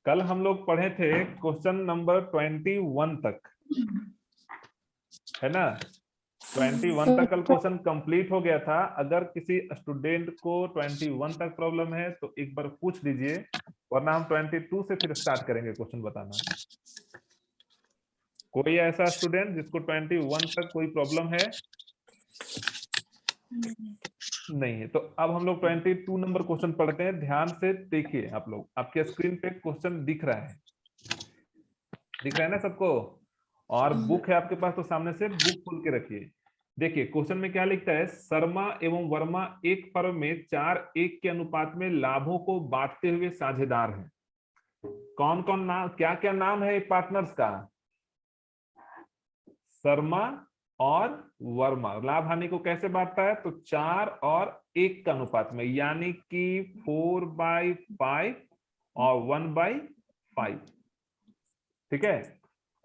कल हम लोग पढ़े थे क्वेश्चन नंबर 21 तक, है ना। 21 तक कल क्वेश्चन कंप्लीट हो गया था। अगर किसी स्टूडेंट को 21 तक प्रॉब्लम है तो एक बार पूछ लीजिए, वरना हम 22 से फिर स्टार्ट करेंगे क्वेश्चन बताना। कोई ऐसा स्टूडेंट जिसको 21 तक कोई प्रॉब्लम है? नहीं है। तो अब हम लोग 22 नंबर क्वेश्चन पढ़ते हैं। ध्यान से देखिए, आप लोग, आपके स्क्रीन पे क्वेश्चन दिख रहा है, दिख रहा है ना सबको? और बुक है आपके पास तो सामने से बुक खोल के रखिए। देखिए क्वेश्चन में क्या लिखता है, शर्मा एवं वर्मा एक फर्म में 4:1 के अनुपात में लाभों को बांटते हुए साझेदार हैं। कौन कौन नाम, क्या क्या नाम है पार्टनर्स का? शर्मा और वर्मा लाभ हानि को कैसे बांटता है? तो 4:1 का अनुपात में, यानी कि 4/5 और 1/5। ठीक है।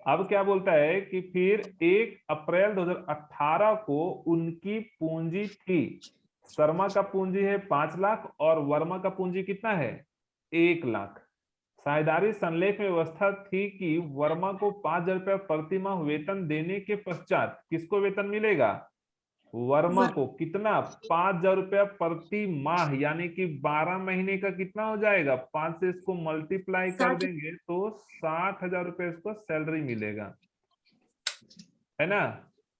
अब क्या बोलता है कि फिर 1 अप्रैल 2018 को उनकी पूंजी थी, शर्मा का पूंजी है 5 लाख और वर्मा का पूंजी कितना है? 1 लाख। साझेदारी संलेख में व्यवस्था थी कि वर्मा को 5,000 रुपया प्रति माह वेतन देने के पश्चात किसको वेतन मिलेगा? वर्मा को। कितना? 5,000 रुपया प्रति माह, यानी कि 12 महीने का कितना हो जाएगा? 5 से इसको मल्टीप्लाई कर देंगे तो 60,000 रुपये इसको सैलरी मिलेगा, है ना।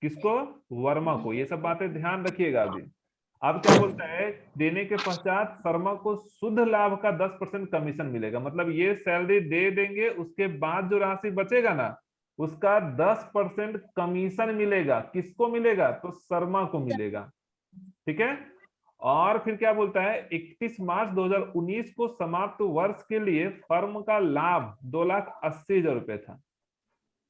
किसको? वर्मा को। ये सब बातें ध्यान रखिएगा अभी। अब क्या बोलता है, देने के पश्चात शर्मा को शुद्ध लाभ का 10% कमीशन मिलेगा। मतलब ये सैलरी दे देंगे, उसके बाद जो राशि बचेगा ना, उसका 10% कमीशन मिलेगा। किसको मिलेगा? तो शर्मा को मिलेगा। ठीक है। और फिर क्या बोलता है, 31 मार्च 2019 को समाप्त वर्ष के लिए फर्म का लाभ 2,80,000 रुपए था।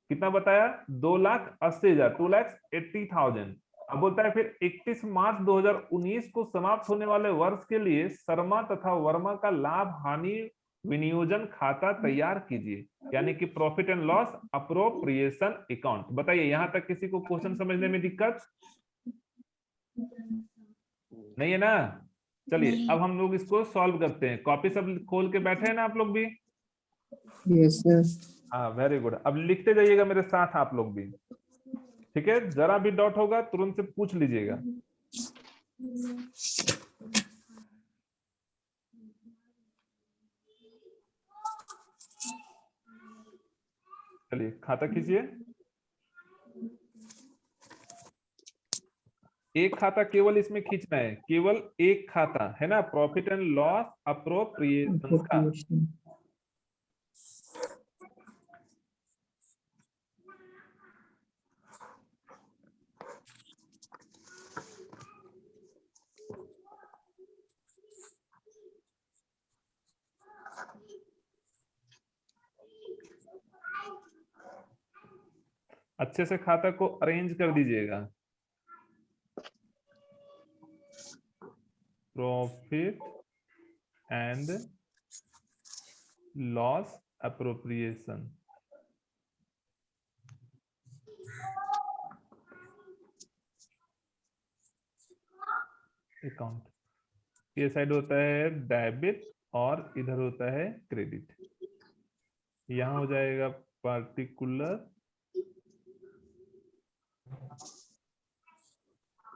कितना बताया? 2,80,000, 2,80,000। अब बोलता है फिर 31 मार्च 2019 को समाप्त होने वाले वर्ष के लिए शर्मा तथा वर्मा का लाभ हानि विनियोजन खाता तैयार कीजिए, यानी कि profit and loss appropriation account. बताइए, यहां तक किसी को क्वेश्चन समझने में दिक्कत नहीं है ना? चलिए अब हम लोग इसको सॉल्व करते हैं। कॉपी सब खोल के बैठे हैं ना आप लोग भी? Yes sir. हाँ, वेरी गुड। अब लिखते जाइएगा मेरे साथ आप लोग भी, ठीक है। जरा भी डाउट होगा तुरंत से पूछ लीजिएगा। चलिए खाता खींचिए। एक खाता केवल इसमें खींचना है, केवल एक खाता, है ना, प्रॉफिट एंड लॉस अप्रोप्रिएशन का। अच्छे से खाता को अरेंज कर दीजिएगा। Profit and loss appropriation account. ये साइड होता है डेबिट और इधर होता है क्रेडिट। यहां हो जाएगा पार्टिकुलर,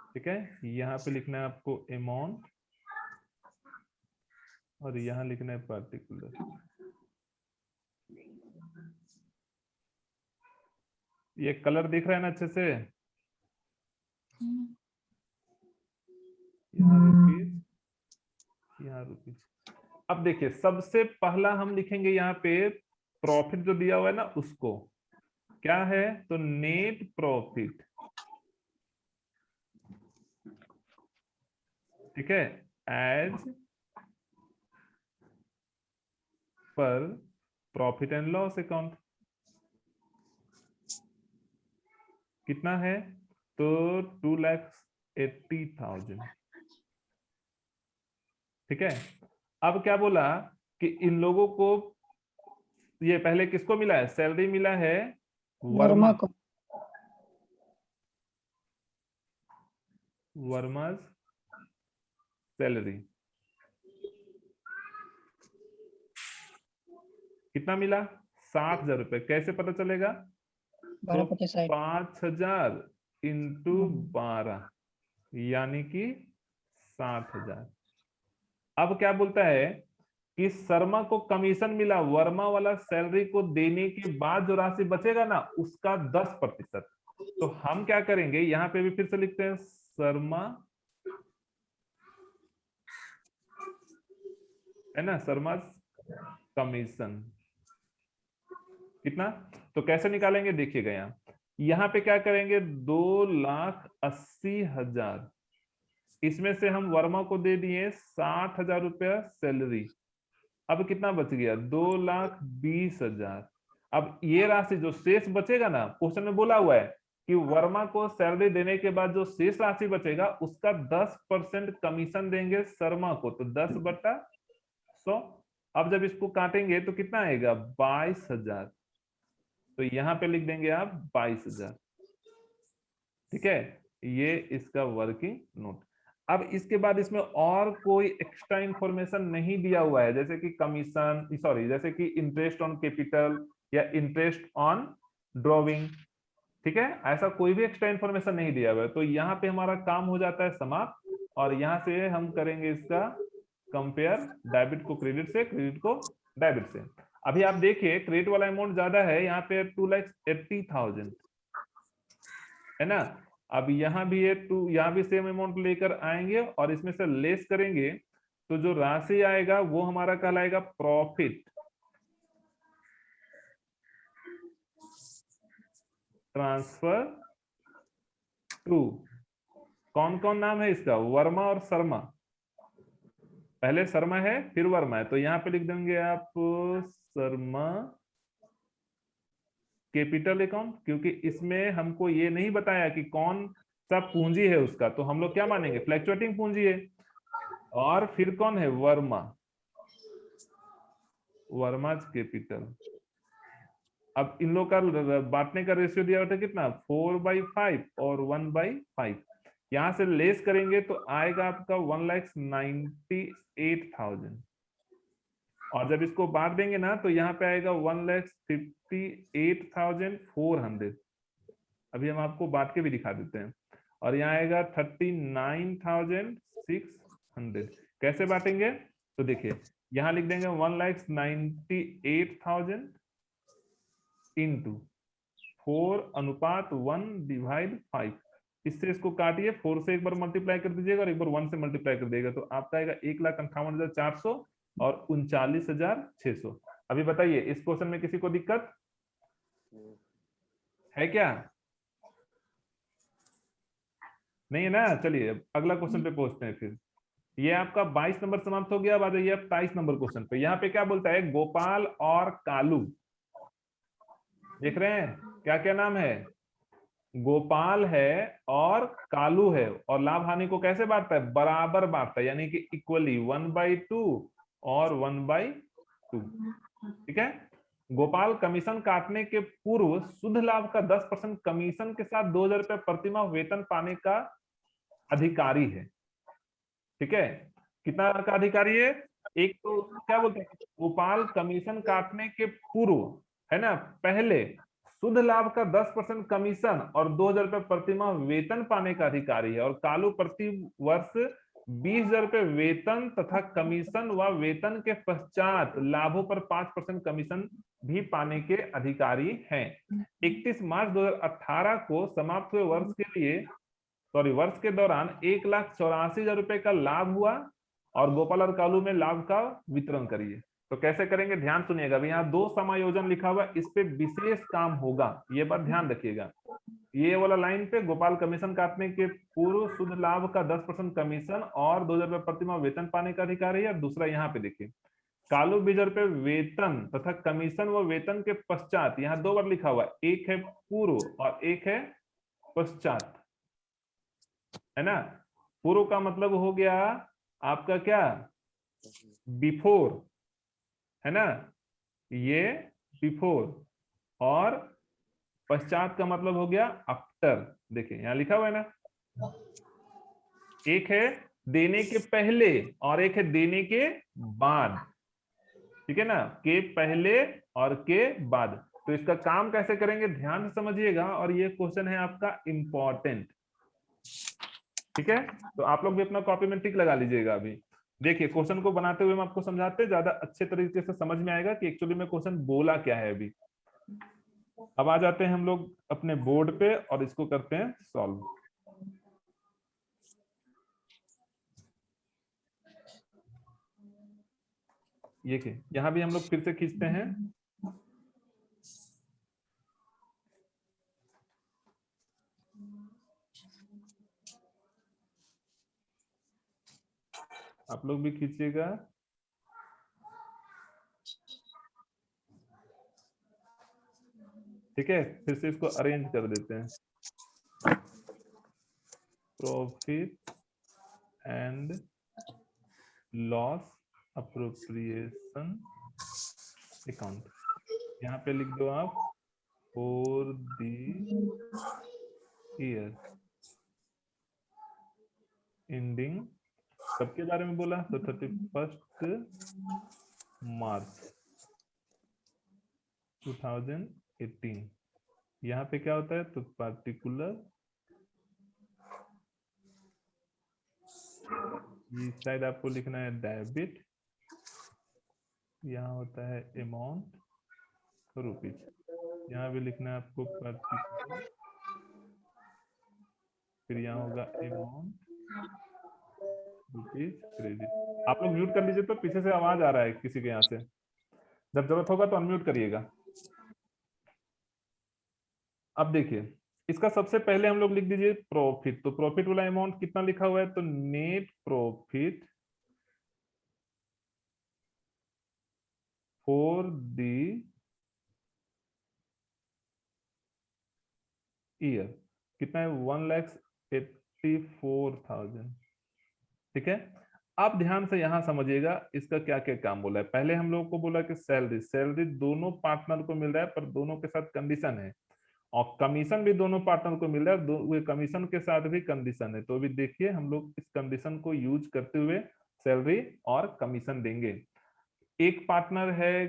ठीक है। यहाँ पे लिखना है आपको अमाउंट और यहाँ लिखना है पार्टिकुलर। ये कलर दिख रहा है ना अच्छे से? यहाँ रुपीज, यहाँ रुपीज। अब देखिए, सबसे पहला हम लिखेंगे यहाँ पे प्रॉफिट जो दिया हुआ है ना उसको। क्या है? तो नेट प्रॉफिट, ठीक है, as per profit and loss account. कितना है? तो 2,80,000। ठीक है। अब क्या बोला कि इन लोगों को, ये पहले किसको मिला है? सैलरी मिला है वर्मा को, वर्मा's सैलरी कितना मिला? 60,000 रुपए। कैसे पता चलेगा? तो 5,000 इंटू 12 यानी कि 60,000। अब क्या बोलता है कि शर्मा को कमीशन मिला, वर्मा वाला सैलरी को देने के बाद जो राशि बचेगा ना उसका 10%। तो हम क्या करेंगे, यहां पे भी फिर से लिखते हैं शर्मा, है ना, शर्मा कमीशन कितना। तो कैसे निकालेंगे देखिएगा, यहाँ पे क्या करेंगे, 2,80,000, इसमें से हम वर्मा को दे दिए 60,000 रुपया सैलरी। अब कितना बच गया? 2,20,000। अब ये राशि जो शेष बचेगा ना, क्वेश्चन में बोला हुआ है कि वर्मा को सैलरी देने के बाद जो शेष राशि बचेगा उसका 10% कमीशन देंगे शर्मा को, तो 10/100। अब जब इसको काटेंगे तो कितना आएगा? 22,000। तो यहां पे लिख देंगे आप 22,000। ठीक है, ये इसका वर्किंग नोट। अब इसके बाद इसमें और कोई एक्स्ट्रा इंफॉर्मेशन नहीं दिया हुआ है, जैसे कि कमीशन, सॉरी, जैसे कि इंटरेस्ट ऑन कैपिटल या इंटरेस्ट ऑन ड्रॉविंग। ठीक है, ऐसा कोई भी एक्स्ट्रा इंफॉर्मेशन नहीं दिया हुआ है। तो यहाँ पे हमारा काम हो जाता है समाप्त, और यहाँ से हम करेंगे इसका कंपेयर, डेबिट को क्रेडिट से, क्रेडिट को डेबिट से। अभी आप देखिए क्रेडिट वाला अमाउंट ज्यादा है, यहाँ पे 2,80,000 है ना। अब यहाँ भी ये यहाँ भी सेम अमाउंट लेकर आएंगे और इसमें से लेस करेंगे, तो जो राशि आएगा वो हमारा कहलाएगा प्रॉफिट ट्रांसफर टू, कौन कौन नाम है इसका? वर्मा और शर्मा। पहले शर्मा है फिर वर्मा है, तो यहाँ पे लिख देंगे आप शर्मा कैपिटल अकाउंट, क्योंकि इसमें हमको ये नहीं बताया कि कौन सा पूंजी है उसका, तो हम लोग क्या मानेंगे? फ्लैक्चुएटिंग पूंजी है। और फिर कौन है? वर्मा, वर्माज कैपिटल। अब इन लोग का बांटने का रेशियो दिया हुआ था कितना? 4/5 और 1/5। यहां से लेस करेंगे तो आएगा आपका 1,98,000, और जब इसको बांट देंगे ना तो यहाँ पे आएगा 1,58,400। अभी हम आपको बांट के भी दिखा देते हैं। और यहाँ आएगा 39,600। कैसे बांटेंगे? तो देखिए यहाँ लिख देंगे 1,98,000 इंटू 4:1/5। इससे इसको काटिए, 4 से एक बार मल्टीप्लाई कर दीजिएगा और एक बार 1 से मल्टीप्लाई कर दीजिएगा, तो आपका आएगा 1,58,400 और 39,600। अभी बताइए इस क्वेश्चन में किसी को दिक्कत है क्या? नहीं है ना। चलिए अगला क्वेश्चन पे पहुंचते हैं। फिर ये आपका 22 नंबर समाप्त हो गया। अब आ जाइए आप 23 नंबर क्वेश्चन पे। यहाँ पे क्या बोलता है? गोपाल और कालू, देख रहे हैं क्या क्या नाम है? गोपाल है और कालू है, और लाभ हानि को कैसे बांटता है? बराबर बांटता है, यानी कि इक्वली 1/2 और 1/2। ठीक है। गोपाल कमीशन काटने के पूर्व शुद्ध लाभ का 10% कमीशन के साथ 2,000 रुपये प्रतिमाह वेतन पाने का अधिकारी है। ठीक है, कितना का अधिकारी है? एक तो क्या बोलते हैं, गोपाल कमीशन काटने के पूर्व, है ना, पहले शुद्ध लाभ का 10% कमीशन और 2,000 रुपये प्रतिमाह वेतन पाने का अधिकारी है। और कालू प्रति वर्ष 20,000 रुपये वेतन तथा कमीशन व वेतन के पश्चात लाभों पर 5% कमीशन भी पाने के अधिकारी हैं। 31 मार्च 2018 को समाप्त हुए वर्ष के लिए, सॉरी, वर्ष के दौरान 1,84,000 रुपए का लाभ हुआ, और गोपाल और कालू में लाभ का वितरण करिए। तो कैसे करेंगे, ध्यान सुनिएगा। अभी यहाँ 2 समायोजन लिखा हुआ, इस पे विशेष काम होगा, ये बात ध्यान रखिएगा। ये वाला लाइन पे गोपाल कमीशन काटने के पूर्व शुद्ध लाभ का 10% कमीशन और 2,000 रुपये प्रतिमाह वेतन पाने का अधिकारी है। और दूसरा यहाँ पे देखिए, कालू 20,000 रुपये वेतन तथा कमीशन व वेतन के पश्चात, यहाँ 2 बार लिखा हुआ, एक है पूर्व और एक है पश्चात, है ना। पूर्व का मतलब हो गया आपका क्या? बिफोर, है ना, ये बिफोर। और पश्चात का मतलब हो गया आफ्टर। देखिए यहां लिखा हुआ है ना, एक है देने के पहले और एक है देने के बाद। ठीक है ना, के पहले और के बाद। तो इसका काम कैसे करेंगे ध्यान से समझिएगा, और ये क्वेश्चन है आपका इंपॉर्टेंट। ठीक है, तो आप लोग भी अपना कॉपी में टिक लगा लीजिएगा। अभी देखिए क्वेश्चन को बनाते हुए हम आपको समझाते हैं, ज्यादा अच्छे तरीके से समझ में आएगा कि एक्चुअली में क्वेश्चन बोला क्या है। अभी अब आ जाते हैं हम लोग अपने बोर्ड पे और इसको करते हैं सॉल्व। ये के यहाँ भी हम लोग फिर से खींचते हैं। आप लोग भी खींचिएगा। ठीक है, फिर से इसको अरेंज कर देते हैं। Profit and loss appropriation account, यहाँ पे लिख दो आप फॉर द ईयर एंडिंग, कब के बारे में बोला, तो 31 मार्च 2018। यहाँ पे क्या होता है, तो पार्टिकुलर, ये साइड आपको लिखना है डेबिट, यहाँ होता है अमाउंट रुपीज, यहाँ भी लिखना है आपको पार्टिकुलर, फिर यहाँ होगा अमाउंट रुपीज क्रेडिट। आप लोग म्यूट कर लीजिए, तो पीछे से आवाज आ रहा है किसी के यहाँ से, जब जरूरत होगा तो अनम्यूट करिएगा। अब देखिए इसका सबसे पहले हम लोग लिख दीजिए प्रॉफिट, तो प्रॉफिट वाला अमाउंट कितना लिखा हुआ है, तो net profit for the year कितना है, 1,84,000। ठीक है, अब ध्यान से यहां समझिएगा इसका क्या क्या काम बोला है। पहले हम लोग को बोला कि सैलरी, सैलरी दोनों पार्टनर को मिल रहा है, पर दोनों के साथ कंडीशन है, और कमीशन भी दोनों पार्टनर को मिल रहा है, वो कमीशन के साथ भी कंडीशन है। तो अभी देखिए हम लोग इस कंडीशन को यूज करते हुए सैलरी और कमीशन देंगे। एक पार्टनर है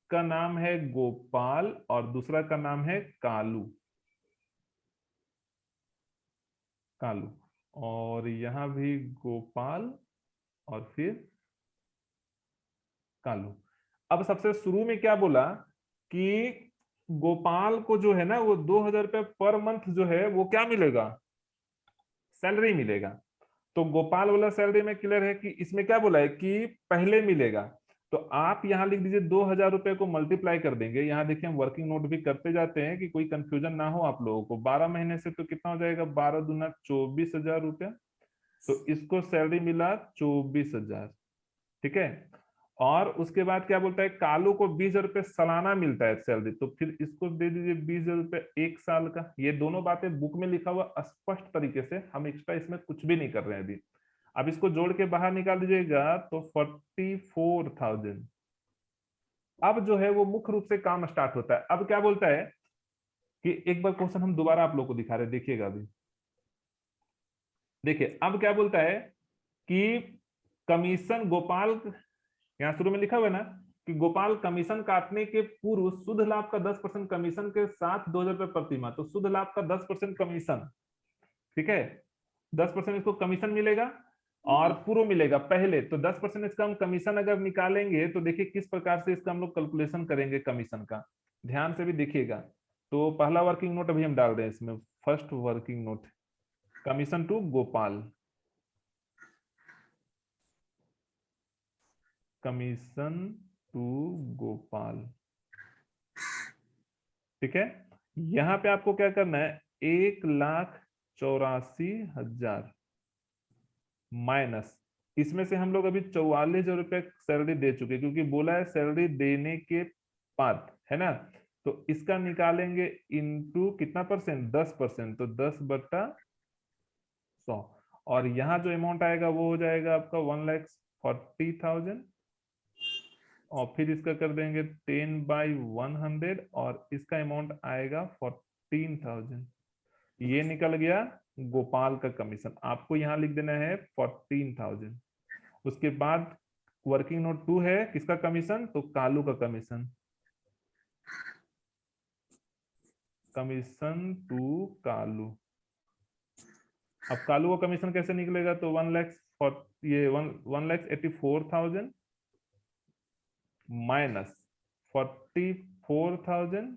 का नाम है गोपाल और दूसरा का नाम है कालू, कालू, और यहां भी गोपाल और फिर कालू। अब सबसे शुरू में क्या बोला कि गोपाल को जो है ना वो 2,000 रुपये पर मंथ जो है वो क्या मिलेगा, सैलरी मिलेगा। तो गोपाल वाला सैलरी में क्लियर है कि इसमें क्या बोला है कि पहले मिलेगा। तो आप यहां लिख दीजिए 2,000 रुपये को मल्टीप्लाई कर देंगे। यहाँ देखिए हम वर्किंग नोट भी करते जाते हैं कि कोई कंफ्यूजन ना हो आप लोगों को। 12 महीने से तो कितना हो जाएगा, 12 दूना 24,000 रुपया, तो इसको सैलरी मिला 24,000। ठीक है, और उसके बाद क्या बोलता है, कालू को 20,000 रुपये सालाना मिलता है सैलरी, तो फिर इसको दे दीजिए 20,000 रुपये 1 साल का। ये दोनों बातें बुक में लिखा हुआ स्पष्ट तरीके से, हम एक्स्ट्रा इसमें कुछ भी नहीं कर रहे हैं अभी। अब इसको जोड़ के बाहर निकाल दीजिएगा तो 44,000। अब जो है वो मुख्य रूप से काम स्टार्ट होता है। अब क्या बोलता है कि एक बार क्वेश्चन हम दोबारा आप लोग को दिखा रहे हैं, देखिएगा अभी। देखिए अब क्या बोलता है कि कमीशन गोपाल, यहाँ शुरू में लिखा हुआ है ना कि गोपाल कमीशन काटने के पूर्व शुद्ध लाभ का 10% कमीशन के साथ 2,000 रुपये प्रति माह, तो शुद्ध लाभ का 10% कमीशन। ठीक है, 10% इसको कमीशन मिलेगा और पूर्व मिलेगा पहले, तो 10% इसका हम कमीशन अगर निकालेंगे तो देखिए किस प्रकार से इसका हम लोग कैलकुलेशन करेंगे कमीशन का, ध्यान से भी देखिएगा। तो पहला वर्किंग नोट अभी हम डाल रहे हैं इसमें, first working note, commission to Gopal, commission to Gopal. ठीक है, यहां पे आपको क्या करना है, 1,84,000 माइनस, इसमें से हम लोग अभी 44,000 रुपये सैलरी दे चुके, क्योंकि बोला है सैलरी देने के बाद, है ना। तो इसका निकालेंगे इनटू कितना परसेंट, 10%, तो 10/100, और यहाँ जो अमाउंट आएगा वो हो जाएगा आपका 1,40,000, और फिर इसका कर देंगे 10/100, और इसका अमाउंट आएगा 14,000। ये निकल गया गोपाल का कमीशन, आपको यहाँ लिख देना है 14,000। उसके बाद वर्किंग नोट 2 है, किसका कमीशन? तो कालू का कमीशन, कमीशन टू कालू। अब कालू का कमीशन कैसे निकलेगा? तो 1 लाख ये 1,84,000 माइनस 44,000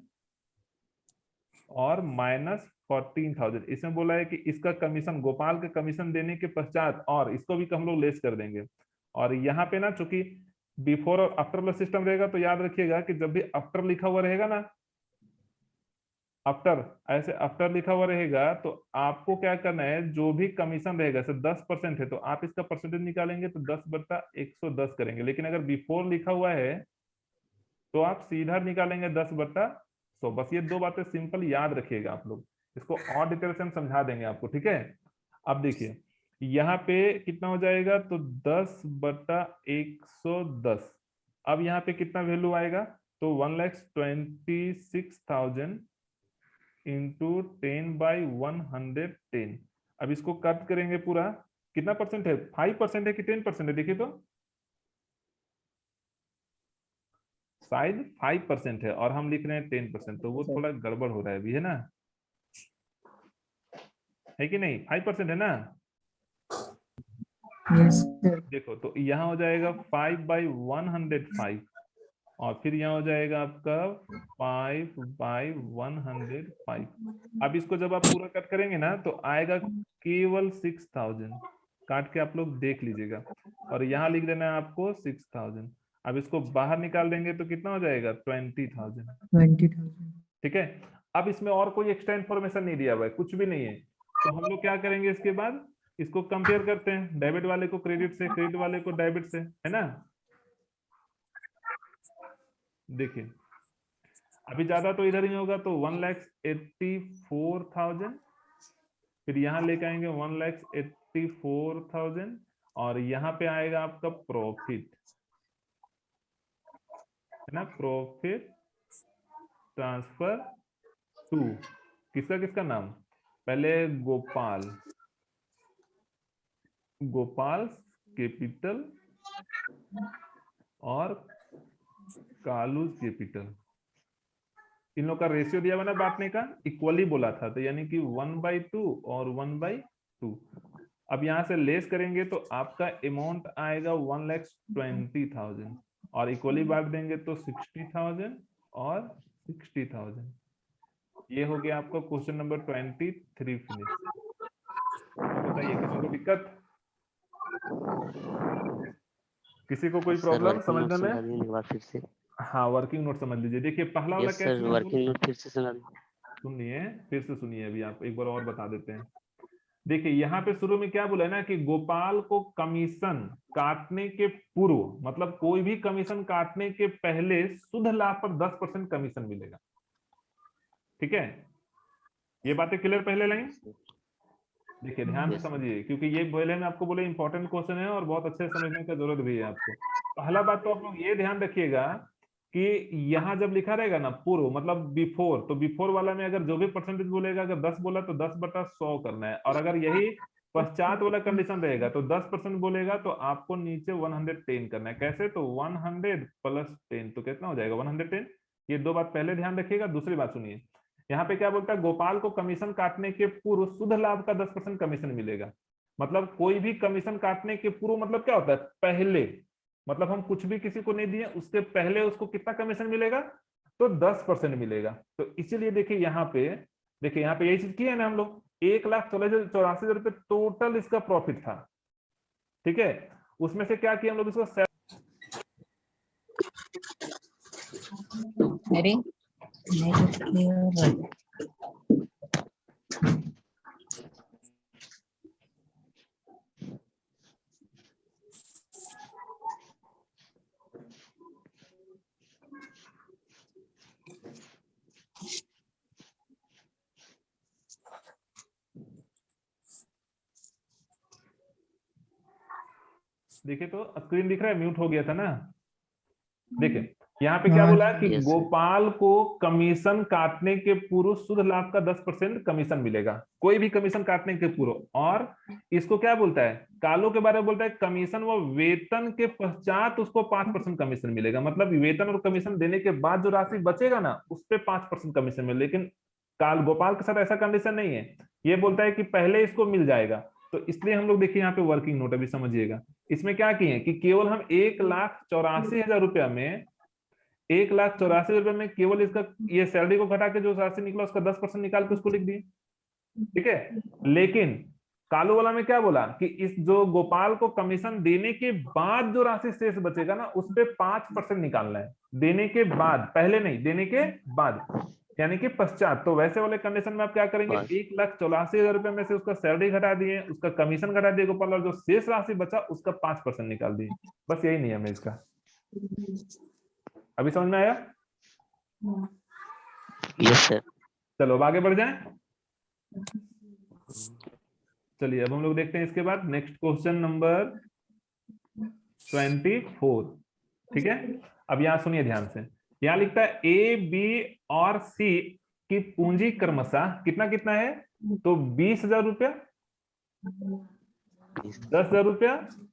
और माइनस 14,000। इसमें बोला है कि इसका कमीशन, गोपाल का कमीशन देने के पश्चात, और इसको भी हम लोग लेस कर देंगे। और यहाँ पे ना चूंकि बिफोर और आफ्टर वाला सिस्टम रहेगा, तो याद रखिएगा कि जब भी आफ्टर लिखा हुआ रहेगा ना, आफ्टर, ऐसे आफ्टर लिखा हुआ रहेगा, तो आपको क्या करना है, जो भी कमीशन रहेगा, जैसे 10% है तो आप इसका परसेंटेज निकालेंगे तो 10/110 करेंगे। लेकिन अगर बिफोर लिखा हुआ है तो आप सीधा निकालेंगे 10/100। बस ये दो बातें सिंपल याद रखिएगा आप लोग, इसको और डिटेल से हम समझा देंगे आपको, ठीक है। अब देखिए यहाँ पे कितना हो जाएगा, तो 10/110। अब यहाँ पे कितना वैल्यू आएगा, तो 1,26,000 इंटू 10/110। अब इसको कट करेंगे पूरा, कितना परसेंट है, 5% है कि 10% है, देखिए तो शायद 5% है और हम लिख रहे हैं 10%, तो वो थोड़ा गड़बड़ हो रहा है अभी, है ना, है कि नहीं? 5% है ना। Yes, sir. देखो तो यहाँ हो जाएगा 5/105 और फिर यहाँ हो जाएगा आपका 5/105। अब इसको जब आप पूरा कट करेंगे ना तो आएगा केवल 6,000। काट के आप लोग देख लीजिएगा और यहाँ लिख देना है आपको 6,000। अब इसको बाहर निकाल देंगे तो कितना हो जाएगा, 20,000। 20,000. ठीक है। अब इसमें और कोई एक्स्ट्रा इन्फॉर्मेशन नहीं दिया हुआ है, कुछ भी नहीं है। तो हम लोग क्या करेंगे, इसके बाद इसको कंपेयर करते हैं, डेबिट वाले को क्रेडिट से, क्रेडिट वाले को डेबिट से, है ना। देखिए अभी ज्यादा तो इधर ही होगा, तो 1,84,000, फिर यहाँ लेके आएंगे 1,84,000 और यहाँ पे आएगा आपका प्रॉफिट, है ना, प्रॉफिट ट्रांसफर टू किसका किसका नाम, पहले गोपाल, गोपाल कैपिटल और कालूज कैपिटल। इन लोग का रेशियो दिया हुआ ना बांटने का, इक्वली बोला था, तो यानी कि 1/2 और 1/2। अब यहाँ से लेस करेंगे तो आपका अमाउंट आएगा 1,20,000 और इक्वली बांट देंगे तो 60,000 और 60,000। ये हो गया आपका क्वेश्चन नंबर 23 फिनिश। बताइए किसी को दिक्कत, किसी को कोई सर प्रॉब्लम वर्किंग समझने नोट में? समझा दीजिए एक बार फिर से। हाँ वर्किंग नोट समझ लीजिए। देखिए पहला वाला यस कैसे सर, मैं वर्किंग नोट फिर से समझा दीजिए। सुनिए, फिर से सुनिए, अभी आप एक बार और बता देते हैं। देखिए यहाँ पे शुरू में क्या बोला है ना कि गोपाल को कमीशन काटने के पूर्व, मतलब कोई भी कमीशन काटने के पहले शुद्ध लाभ पर 10% कमीशन मिलेगा। ठीक है, ये बातें क्लियर पहले लाइन। देखिए ध्यान से यस समझिए क्योंकि ये पहले में आपको बोले इंपॉर्टेंट क्वेश्चन है और बहुत अच्छे से समझने की जरूरत भी है आपको। पहला बात तो आप लोग ये ध्यान रखिएगा कि यहाँ जब लिखा रहेगा ना पूर्व मतलब बिफोर, तो बिफोर वाला में अगर जो भी परसेंटेज बोलेगा, अगर 10 बोला तो 10/100 करना है, और अगर यही पश्चात वाला कंडीशन रहेगा तो 10% बोलेगा तो आपको नीचे 110 करना है। कैसे, तो 100 + 10 तो कितना हो जाएगा 110। ये दो बात पहले ध्यान रखिएगा। दूसरी बात सुनिए, यहाँ पे क्या बोलता है, गोपाल को कमीशन काटने के पूर्व शुद्ध लाभ का 10% कमीशन मिलेगा। मतलब कोई भी कमीशन काटने के पूर्व मतलब क्या होता है, पहले, मतलब हम कुछ भी किसी को नहीं दिए उसके पहले उसको कितना कमीशन मिलेगा, तो 10% मिलेगा। तो इसीलिए देखिए यहाँ पे, देखिए यहाँ पे यही चीज की है ना हम लोग, 1,84,000 रुपये टोटल इसका प्रॉफिट था। ठीक है, उसमें से क्या किया हम लोग, इसको अरे देखिए तो स्क्रीन दिख रहा है, म्यूट हो गया था ना। देखिए यहाँ पे क्या हाँ। बोला कि Yes, sir. गोपाल को कमीशन काटने के पूर्व शुद्ध लाभ का 10% कमीशन मिलेगा, कोई भी कमीशन काटने के पूर्व। और इसको क्या बोलता है, कालो के बारे में बोलता है कमीशन व वेतन के पश्चात उसको 5% कमीशन मिलेगा। मतलब वेतन और कमीशन देने के बाद जो राशि बचेगा ना, उस पर 5% कमीशन मिलेगा। लेकिन काल गोपाल के साथ ऐसा कंडीशन नहीं है, ये बोलता है कि पहले इसको मिल जाएगा। तो इसलिए हम लोग देखिए यहाँ पे वर्किंग नोट अभी समझिएगा, इसमें क्या किए कि केवल हम 1,84,000 रुपया में 1,84,000 रुपए में केवल इसका ये सैलरी को घटा के जो राशि निकला उसका 10% निकाल के उसको लिख दिए। ठीक है, लेकिन कालू वाला में क्या बोला कि इस जो गोपाल को कमीशन देने के बाद जो राशि शेष बचेगा ना, उस पे 5% निकालना है। देने के बाद, पहले नहीं, देने के बाद यानी कि पश्चात। तो वैसे वाले कंडीशन में आप क्या करेंगे, बस 1,84,000 रुपए में से उसका सैलरी घटा दिए, उसका कमीशन घटा दिए गोपाल, और जो शेष राशि बचा उसका 5% निकाल दिए। बस यही नियम है इसका। अभी समझ में आया? yes, sir. चलो अब आगे बढ़ जाएं। चलिए अब हम लोग देखते हैं इसके बाद नेक्स्ट क्वेश्चन नंबर 24। ठीक है, अब यहां सुनिए ध्यान से। यहां लिखता है ए बी और सी की पूंजी क्रमशः कितना कितना है, तो 20,000 रुपया, 10,000 रुपया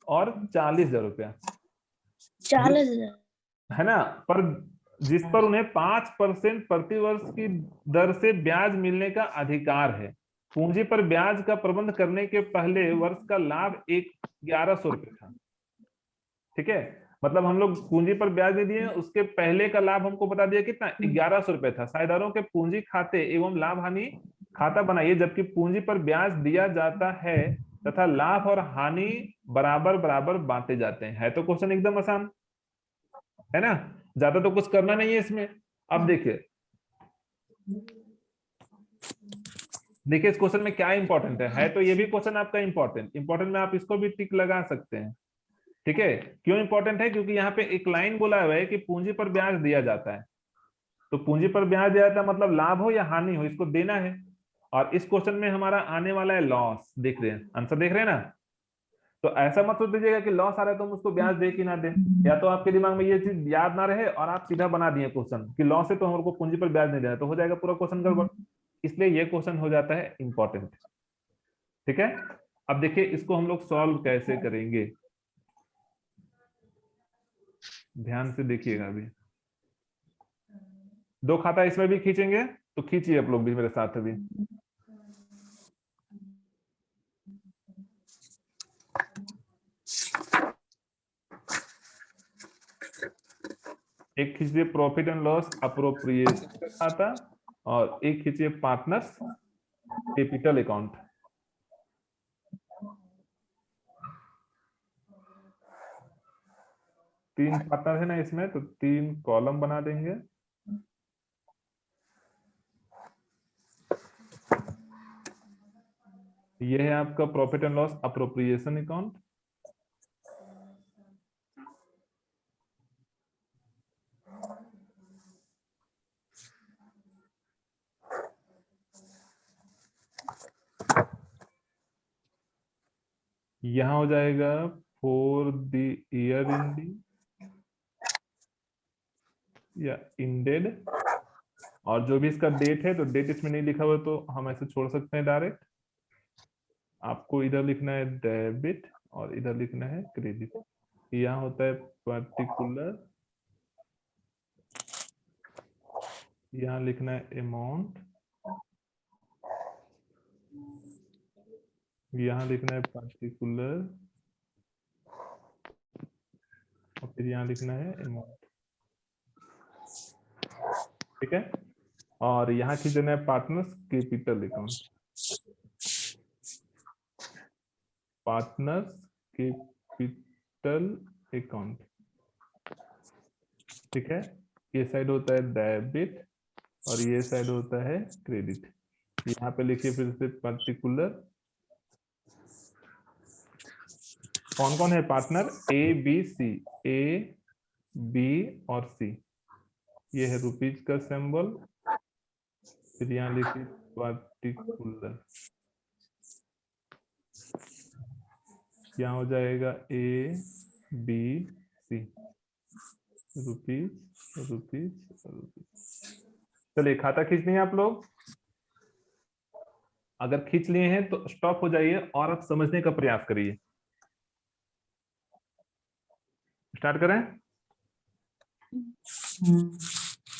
और 40,000 रुपया, 40,000। है ना। पर जिस पर उन्हें 5% प्रतिवर्ष की दर से ब्याज मिलने का अधिकार है। पूंजी पर ब्याज का प्रबंध करने के पहले वर्ष का लाभ 1100 रुपये था। ठीक है, मतलब हम लोग पूंजी पर ब्याज नहीं दिए, उसके पहले का लाभ हमको बता दिया कितना, 1100 रुपये था। साझेदारों के पूंजी खाते एवं लाभ हानि खाता बनाइए, जबकि पूंजी पर ब्याज दिया जाता है तथा लाभ और हानि बराबर बराबर बांटे जाते हैं। है तो क्वेश्चन एकदम आसान, है ना, ज्यादा तो कुछ करना नहीं है इसमें। अब देखिए देखिए इस क्वेश्चन में क्या इंपॉर्टेंट है तो ये भी क्वेश्चन आपका इंपॉर्टेंट में आप इसको भी टिक लगा सकते हैं। ठीक है, क्यों इंपॉर्टेंट है, क्योंकि यहाँ पे एक लाइन बोला हुआ है कि पूंजी पर ब्याज दिया जाता है। तो पूंजी पर ब्याज दिया जाता है मतलब लाभ हो या हानि हो, इसको देना है। और इस क्वेश्चन में हमारा आने वाला है लॉस। देख रहे हैं आंसर, देख रहे हैं ना। तो ऐसा मत सोच दीजिएगा कि लॉस आ रहा है तो हम उसको ब्याज दे कि ना दे, या तो आपके दिमाग में ये चीज याद ना रहे और आप सीधा बना दिए क्वेश्चन कि लॉस है तो हमको पूंजी पर ब्याज नहीं देना, तो हो जाएगा पूरा क्वेश्चन गड़बड़। इसलिए ये क्वेश्चन हो जाता है इंपॉर्टेंट। ठीक है, अब देखिए इसको हम लोग सॉल्व कैसे करेंगे, ध्यान से देखिएगा। अभी दो खाता इसमें भी खींचेंगे, तो खींचिए आप लोग भी मेरे साथ। अभी एक खींचिए प्रॉफिट एंड लॉस अप्रोप्रिएशन का खाता, और एक खींचिए पार्टनर्स कैपिटल अकाउंट। तीन पार्टनर है ना इसमें, तो तीन कॉलम बना देंगे। ये है आपका profit and loss appropriation account. यहां हो जाएगा फॉर द ईयर एंडिंग या इंडेड, और जो भी इसका डेट है, तो डेट इसमें नहीं लिखा हुआ तो हम ऐसे छोड़ सकते हैं डायरेक्ट। आपको इधर लिखना है डेबिट और इधर लिखना है क्रेडिट। यहाँ होता है पर्टिकुलर, यहाँ लिखना है अमाउंट, यहाँ लिखना है पर्टिकुलर, और फिर यहाँ लिखना है अमाउंट। ठीक है, और यहाँ खींच देना है partners capital account, partners capital account. ठीक है, ये साइड होता है डेबिट और ये साइड होता है क्रेडिट। यहाँ पे लिखिए फिर से पर्टिकुलर। कौन कौन है partner, A B C, A B और सी। ये है रुपीज का सिंबल, फिर यहाँ लिखिए पर्टिकुलर, यहाँ हो जाएगा A B C. Rupees rupees rupees. चलिए खाता खींच लिए आप लोग। अगर खींच लिए हैं तो स्टॉप हो जाइए और आप समझने का प्रयास करिए। स्टार्ट करें।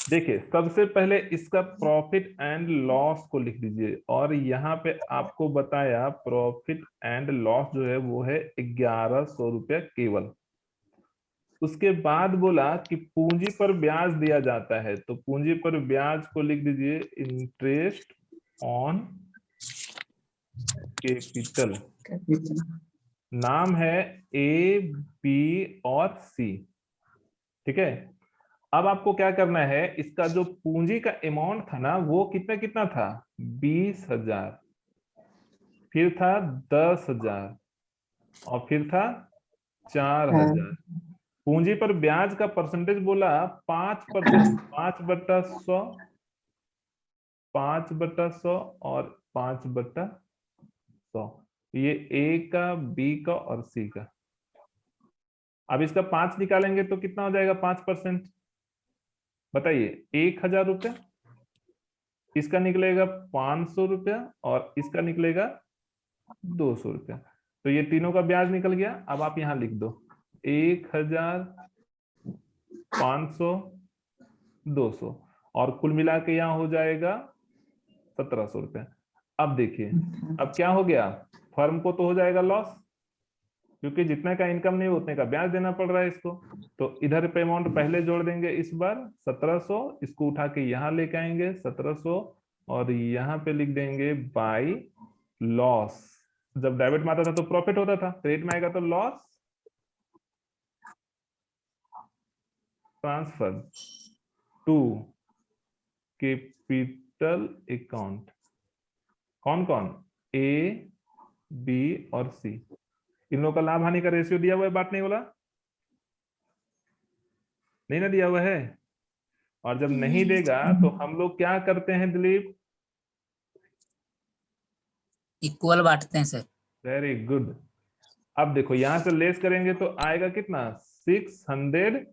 देखिए सबसे पहले इसका प्रॉफिट एंड लॉस को लिख दीजिए, और यहाँ पे आपको बताया प्रॉफिट एंड लॉस जो है वो है 1100 रुपया केवल। उसके बाद बोला कि पूंजी पर ब्याज दिया जाता है, तो पूंजी पर ब्याज को लिख दीजिए इंटरेस्ट ऑन कैपिटल। नाम है ए बी और सी। ठीक है। अब आपको क्या करना है, इसका जो पूंजी का अमाउंट था ना वो कितना कितना था, 20,000, फिर था 10,000 और फिर था 4,000। पूंजी पर ब्याज का परसेंटेज बोला 5%, 5/100, 5/100 और 5/100। ये ए का, बी का और सी का। अब इसका 5 निकालेंगे तो कितना हो जाएगा 5%, बताइए 1,000 रुपया। इसका निकलेगा 500 रुपया और इसका निकलेगा 200 रुपया। तो ये तीनों का ब्याज निकल गया। अब आप यहां लिख दो 1,000, 500, 200 और कुल मिला के यहाँ हो जाएगा 1,700 रुपया। अब देखिए अब क्या हो गया, फर्म को तो हो जाएगा लॉस, क्योंकि जितने का इनकम नहीं उतने का ब्याज देना पड़ रहा है इसको। तो इधर पे अमाउंट पहले जोड़ देंगे, इस बार 1700, इसको उठा के यहाँ लेके आएंगे 1700 और यहाँ पे लिख देंगे बाय लॉस। जब डेबिट में आता था तो प्रॉफिट होता था, क्रेडिट में आएगा तो loss transfer to capital account. कौन कौन, ए बी और सी। इन लोगों का लाभ हानि का रेशियो दिया हुआ है, बांटने वाला नहीं ना दिया हुआ है। और जब नहीं देगा तो हम लोग क्या करते हैं दिलीप, इक्वल बांटते हैं सर। Very good. अब देखो यहां से लेस करेंगे तो आएगा कितना 600,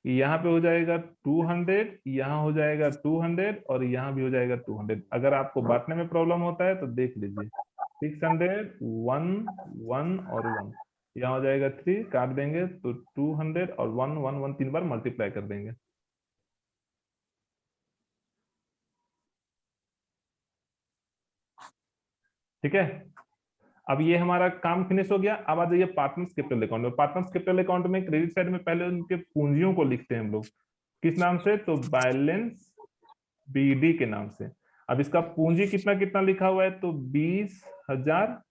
यहाँ पे हो जाएगा 200, यहाँ हो जाएगा 200 और यहाँ भी हो जाएगा 200। अगर आपको बांटने में प्रॉब्लम होता है तो देख लीजिए 600, 1 1 और 1, यहाँ हो जाएगा 3, काट देंगे तो 200 और 1 1 1 3 बार मल्टीप्लाई कर देंगे। ठीक है। अब ये हमारा काम फिनिश हो गया। अब आ जाइए पार्टनर्स कैपिटल अकाउंट में। पार्टनर्स कैपिटल अकाउंट में क्रेडिट साइड में पहले उनके पूंजियों को लिखते हैं हम लोग, किस नाम से, तो बैलेंस बीडी के नाम से। अब इसका पूंजी कितना कितना लिखा हुआ है, तो 20,000,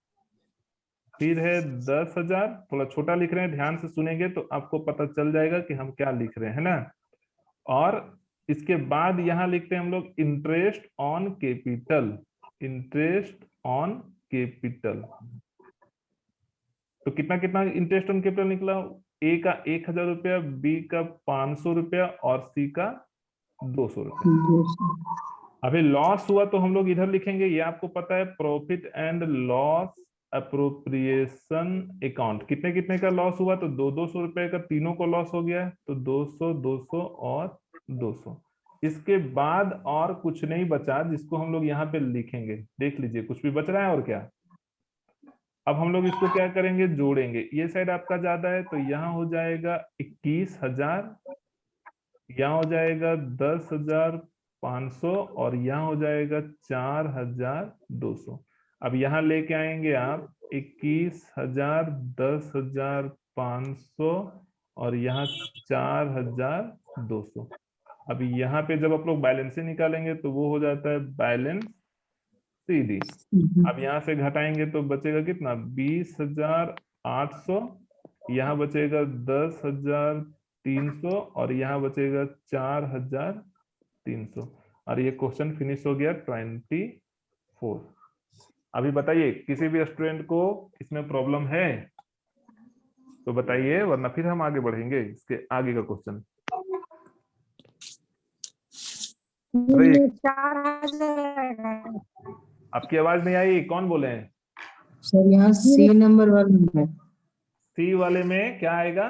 फिर है 10,000। थोड़ा छोटा लिख रहे हैं, ध्यान से सुनेंगे तो आपको पता चल जाएगा कि हम क्या लिख रहे हैं, है ना। और इसके बाद यहां लिखते हैं हम लोग interest on capital, interest on capital. तो कितना कितना इंटरेस्ट ऑन कैपिटल निकला, ए का 1,000 रुपया, बी का 500 रुपया और सी का 200 रुपया। अभी लॉस हुआ तो हम लोग इधर लिखेंगे, ये आपको पता है profit and loss appropriation account. कितने कितने का लॉस हुआ, तो 200 रुपए का तीनों को लॉस हो गया, तो 200 200 और 200। इसके बाद और कुछ नहीं बचा जिसको हम लोग यहाँ पे लिखेंगे। देख लीजिए कुछ भी बच रहा है और क्या। अब हम लोग इसको क्या करेंगे, जोड़ेंगे। ये साइड आपका ज्यादा है तो यहाँ हो जाएगा 21,000, यहाँ हो जाएगा 10,500 और यहाँ हो जाएगा 4,200। अब यहाँ लेके आएंगे आप 21,000, 10,500 और यहाँ 4,200। अब यहाँ पे जब आप लोग बैलेंस निकालेंगे तो वो हो जाता है बैलेंस सीधी। अब यहाँ से घटाएंगे तो बचेगा कितना, 20,800, यहाँ बचेगा 10,300 और यहाँ बचेगा 4,300। और ये क्वेश्चन फिनिश हो गया 24। अभी बताइए किसी भी स्टूडेंट को इसमें प्रॉब्लम है तो बताइए, वरना फिर हम आगे बढ़ेंगे इसके आगे का क्वेश्चन। आपकी आवाज नहीं आई, कौन बोले हैं? सर यहाँ सी नंबर वाले में, सी वाले में क्या आएगा,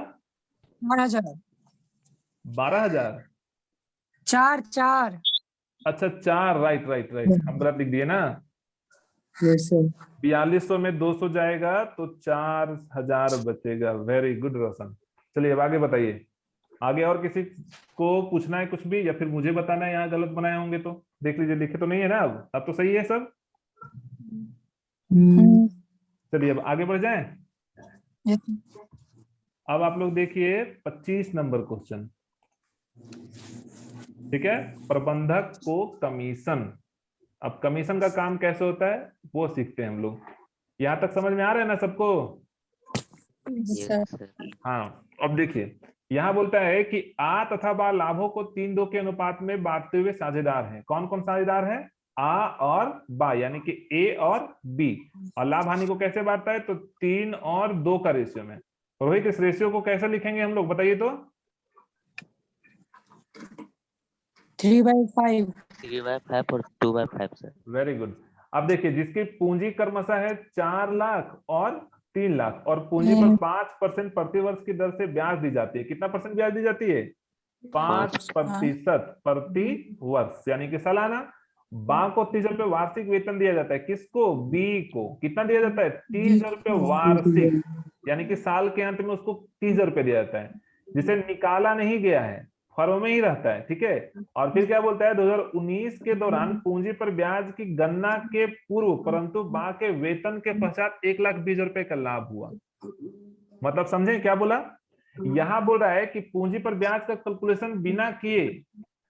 4,000। 12,000। 4 अच्छा 4, राइट राइट राइट, हम गलत लिख दिए ना। Yes sir. 4200 में 200 जाएगा तो 4,000 बचेगा। वेरी गुड रोशन। चलिए अब आगे बताइए। आगे और किसी को पूछना है कुछ भी, या फिर मुझे बताना है यहाँ गलत बनाए होंगे तो? देख लीजिए, लिखे तो नहीं है ना? अब तो सही है सब। चलिए अब आगे बढ़ जाएं। अब आप लोग देखिए 25 नंबर क्वेश्चन। ठीक है, प्रबंधक को कमीशन। अब कमीशन का काम कैसे होता है वो सीखते हैं हम लोग। यहाँ तक समझ में आ रहा है ना सबको? Yes sir. हाँ, अब देखिए यहाँ बोलता है कि आ तथा बा लाभों को 3-2 के अनुपात में बांटते हुए साझेदार हैं। कौन कौन साझेदार है? आ और बा, यानी कि ए और बी। और लाभ हानि को कैसे बांटता है? तो 3 और 2 का रेशियो में। रोहित, इस रेशियो को कैसे लिखेंगे हम लोग, बताइए तो? 3/5। 3/5 और 2/5 सर। Very good. अब देखिए जिसकी पूंजी क्रमशः है 4 लाख और 3 लाख, और पूंजी पर 5% प्रतिवर्ष की दर से ब्याज दी जाती है। कितना परसेंट ब्याज दी जाती है? 5% प्रति वर्ष, यानी कि सालाना। बा को 30 रुपए वार्षिक वेतन दिया जाता है। किसको? बी को। कितना दिया जाता है? 30 रुपए वार्षिक, यानी कि साल के अंत में उसको 30 रुपए दिया जाता है, जिसे निकाला नहीं गया है, फर्म में ही रहता है। ठीक है। और फिर क्या बोलता है? 2019 के दौरान पूंजी पर ब्याज की गणना के पूर्व परंतु बा के वेतन के पश्चात 1,20,000 रुपए का लाभ हुआ। मतलब समझे क्या बोला? यहां बोल रहा है कि पूंजी पर ब्याज का कैलकुलेशन बिना किए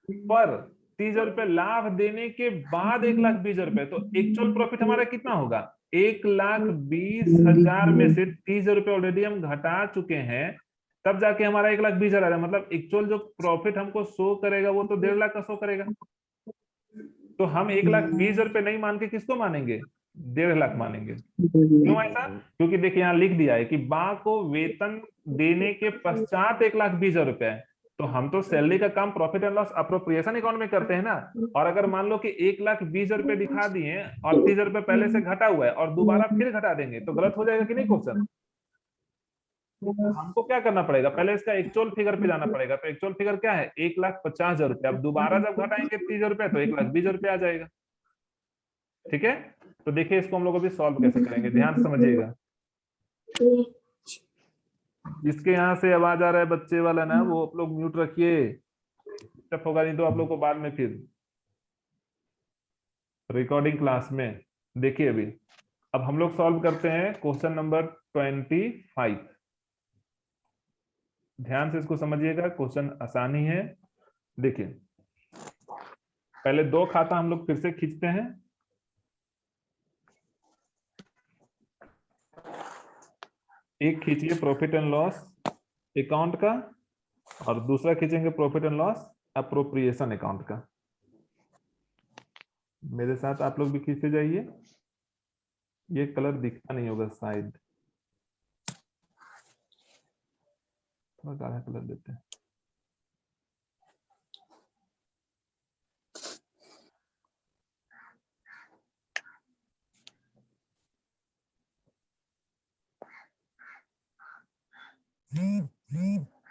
पर 30,000 रुपए लाभ देने के बाद 1,20,000 रुपए, तो एक्चुअल प्रॉफिट हमारा कितना होगा? 1,20,000 में से 30,000 रुपए ऑलरेडी हम घटा चुके हैं, तब जाके हमारा 1,20,000 आ रहा है। मतलब एक्चुअल जो प्रॉफिट हमको शो करेगा वो तो 1.5 लाख का शो करेगा। तो हम 1,20,000 रुपए नहीं मान के किसको मानेंगे? 1.5 लाख मानेंगे। क्यों ऐसा? क्योंकि देखिए यहाँ लिख दिया है कि बा को वेतन देने के पश्चात 1,20,000 रुपए है। तो हम तो सैलरी का काम profit and loss appropriation account में करते हैं ना। और अगर मान लो कि 1,20,000 रुपए दिखा दिए और 30,000 रुपए पहले से घटा हुआ है और दोबारा फिर घटा देंगे, तो गलत हो जाएगा कि नहीं क्वेश्चन? हमको क्या करना पड़ेगा? पहले इसका एक्चुअल फिगर पे जाना पड़ेगा। तो एक्चुअल फिगर क्या है? 1,50,000 रुपए। अब दोबारा जब घटाएंगे 30,000 रुपए तो 1,20,000 रुपए आ जाएगा। ठीक है। तो देखिए इसको हम लोग अभी सॉल्व कैसे करेंगे, ध्यान से समझिएगा। जिसके यहाँ से आवाज आ रहा है बच्चे वाला ना, वो आप लोग म्यूट रखिए, डिस्टर्ब होगा नहीं तो आप लोग को बाद में फिर रिकॉर्डिंग क्लास में। देखिए अभी अब हम लोग सॉल्व करते हैं क्वेश्चन नंबर 25। ध्यान से इसको समझिएगा, क्वेश्चन आसानी है। देखिए पहले 2 खाता हम लोग फिर से खींचते हैं। एक खींचिए प्रॉफिट एंड लॉस अकाउंट का, और दूसरा खींचेंगे profit and loss appropriation account का। मेरे साथ आप लोग भी खींचे जाइए। ये कलर दिखता नहीं होगा शायद, थोड़ा गाढ़ा कलर देते हैं।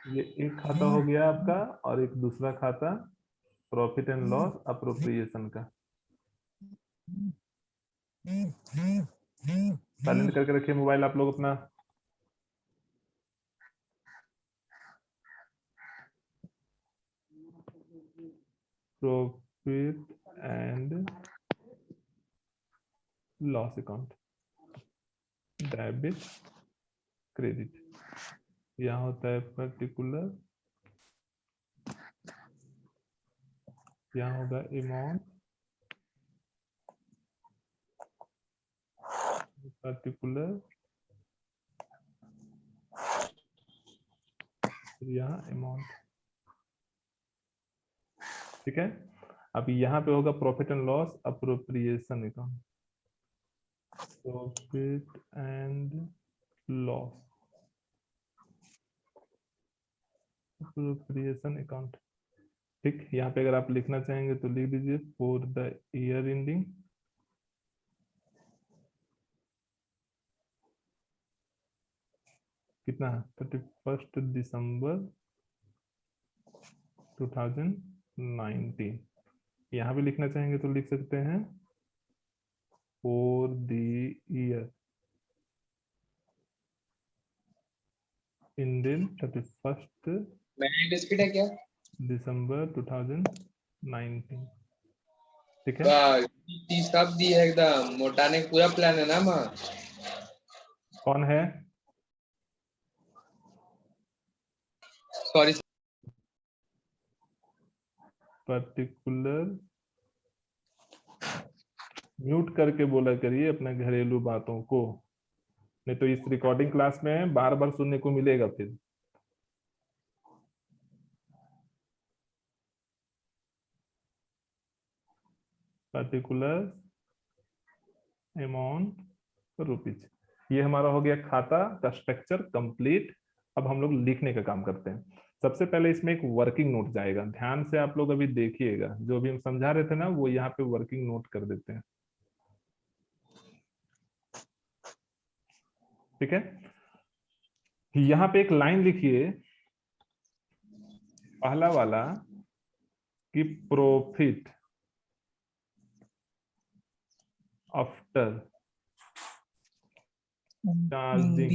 ये एक खाता हो गया आपका, और एक दूसरा खाता प्रॉफिट एंड लॉस अप्रोप्रिएशन का। साइलेंट करके रखिए मोबाइल आप लोग अपना। Profit and loss account, debit credit. यहाँ होता है पर्टिकुलर, यहाँ होगा अमाउंट, पर्टिकुलर, यहाँ अमाउंट। ठीक है। अब यहाँ पे होगा profit and loss appropriation account, profit and loss appropriation account. ठीक, यहाँ पे अगर आप लिखना चाहेंगे तो लिख दीजिए फॉर द ईयर एंडिंग कितना, 31 दिसंबर 2019। यहाँ भी लिखना चाहेंगे तो लिख सकते हैं for the year ended 31st biscuit है क्या? दिसंबर 2019। ठीक है, चीज कब दी है एकदम मोटाने का पूरा प्लान है ना माँ? कौन है? सॉरी। पर्टिकुलर म्यूट करके बोला करिए अपने घरेलू बातों को, नहीं तो इस रिकॉर्डिंग क्लास में बार बार सुनने को मिलेगा फिर। पर्टिकुलर अमाउंट रुपीज, ये हमारा हो गया खाता का स्ट्रक्चर कंप्लीट। अब हम लोग लिखने का काम करते हैं। सबसे पहले इसमें एक वर्किंग नोट जाएगा, ध्यान से आप लोग अभी देखिएगा, जो भी हम समझा रहे थे ना वो यहाँ पे वर्किंग नोट कर देते हैं। ठीक है, यहाँ पे एक लाइन लिखिए, पहला वाला कि प्रॉफिट आफ्टर चार्जिंग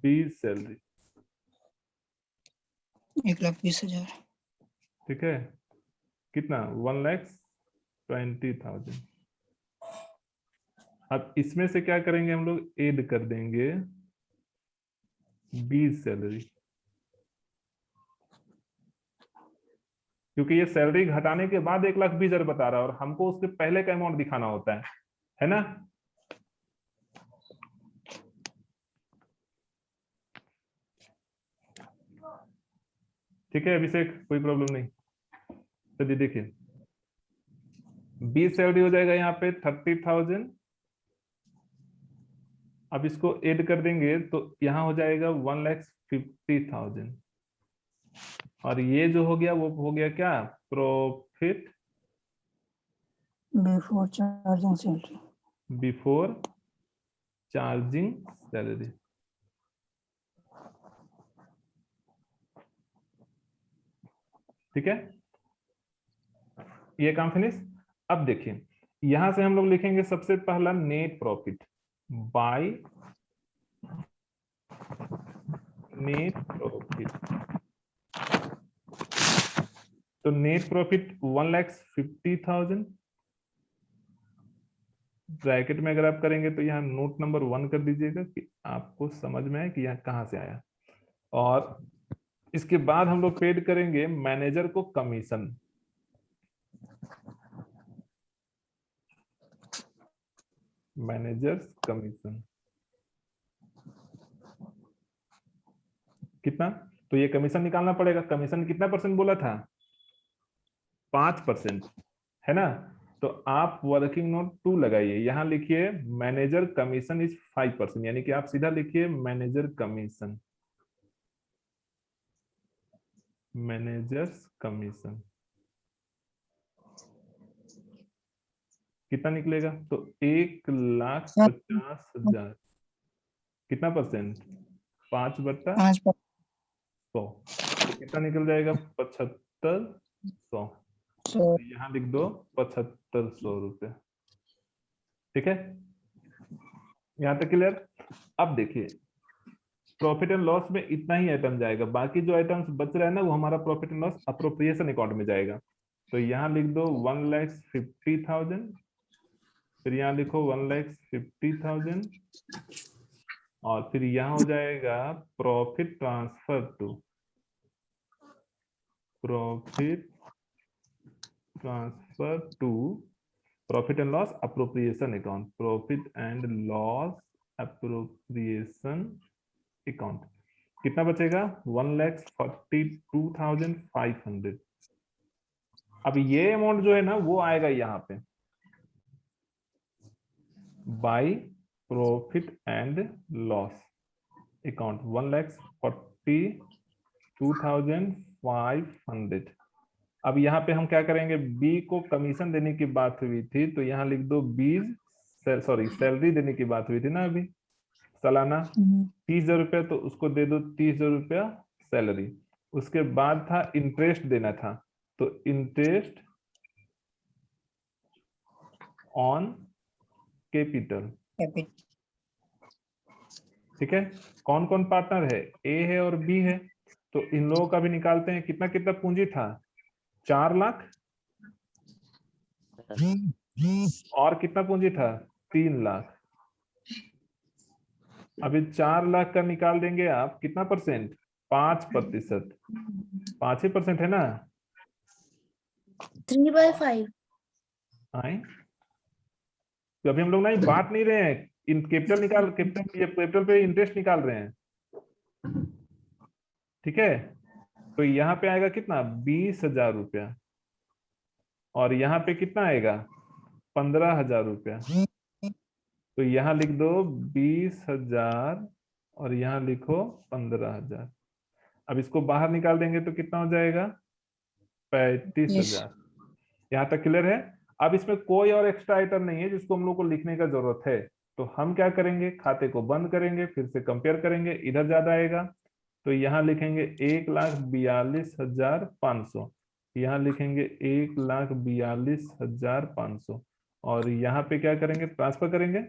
बीस सैलरी। 1,20,000। ठीक है, कितना? 1,20,000। अब इसमें से क्या करेंगे हम लोग? ऐड कर देंगे 20 सैलरी, क्योंकि ये सैलरी घटाने के बाद 1,20,000 बता रहा है और हमको उसके पहले का अमाउंट दिखाना होता है ना? ठीक है अभिषेक, कोई प्रॉब्लम नहीं। चलिए देखिए, 20 सैलरी हो जाएगा यहाँ पे 30,000। अब इसको ऐड कर देंगे तो यहाँ हो जाएगा 1,50,000। और ये जो हो गया वो हो गया क्या? Profit before charging salary. Before charging salary. ठीक है, ये काम फिनिश। अब देखिए, यहां से हम लोग लिखेंगे सबसे पहला net profit by net profit. तो नेट प्रॉफिट 1,50,000 ब्रैकेट में अगर आप करेंगे तो यहाँ नोट नंबर 1 कर दीजिएगा कि आपको समझ में आए कि यहाँ कहां से आया। और इसके बाद हम लोग पेड करेंगे मैनेजर को कमीशन। मैनेजर्स कमीशन कितना? तो ये कमीशन निकालना पड़ेगा। कमीशन कितना परसेंट बोला था? 5%, है ना? तो आप वर्किंग नोट 2 लगाइए, यहां लिखिए मैनेजर कमीशन इज 5%, यानी कि आप सीधा लिखिए मैनेजर कमीशन, मैनेजर्स कमीशन कितना निकलेगा? तो 1,50,000 कितना परसेंट? 5/100। तो कितना निकल जाएगा? 7,500। तो यहाँ लिख दो 7,500 रुपए। ठीक है, यहाँ तक क्लियर? अब देखिए, प्रॉफिट एंड लॉस में इतना ही आइटम जाएगा, बाकी जो आइटम्स बच रहा है ना वो हमारा profit and loss appropriation account में जाएगा। तो यहाँ लिख दो 1,50,000, फिर यहाँ लिखो 1,50,000 और फिर यहाँ हो जाएगा profit transfer to profit transfer to profit and loss appropriation account, profit and loss appropriation account. कितना बचेगा? 1,42,500। अब ये अमाउंट जो है ना वो आएगा यहाँ पे by profit and loss account 1,42,500। अब यहाँ पे हम क्या करेंगे? बी को कमीशन देने की बात हुई थी तो यहाँ लिख दो 20, सॉरी सैलरी देने की बात हुई थी ना, अभी सालाना 30,000 रुपया, तो उसको दे दो 30,000 रुपया सैलरी। उसके बाद था इंटरेस्ट देना था, तो इंटरेस्ट ऑन कैपिटल। ठीक है, कौन कौन पार्टनर है, ए है और बी है, तो इन लोगों का भी निकालते हैं। कितना कितना पूंजी था, 4 लाख, और कितना पूंजी था, 3 लाख। अभी 4 लाख का निकाल देंगे आप, कितना परसेंट, 5%, 5% है ना। 3/5। आए, तो अभी हम लोग नहीं बांट नहीं रहे हैं, इन कैपिटल निकाल, कैपिटल पे इंटरेस्ट निकाल रहे हैं। ठीक है, तो यहाँ पे आएगा कितना, 20,000 रुपया, और यहाँ पे कितना आएगा, 15,000 रुपया। तो यहाँ लिख दो 20,000 और यहाँ लिखो 15,000। अब इसको बाहर निकाल देंगे तो कितना हो जाएगा, 35,000। यहाँ तक क्लियर है। अब इसमें कोई और एक्स्ट्रा आइटम नहीं है जिसको हम लोग को लिखने का जरूरत है, तो हम क्या करेंगे, खाते को बंद करेंगे, फिर से कंपेयर करेंगे, इधर ज्यादा आएगा तो यहाँ लिखेंगे 1,42,500, यहाँ लिखेंगे 1,42,500, और यहाँ पे क्या करेंगे, ट्रांसफर करेंगे,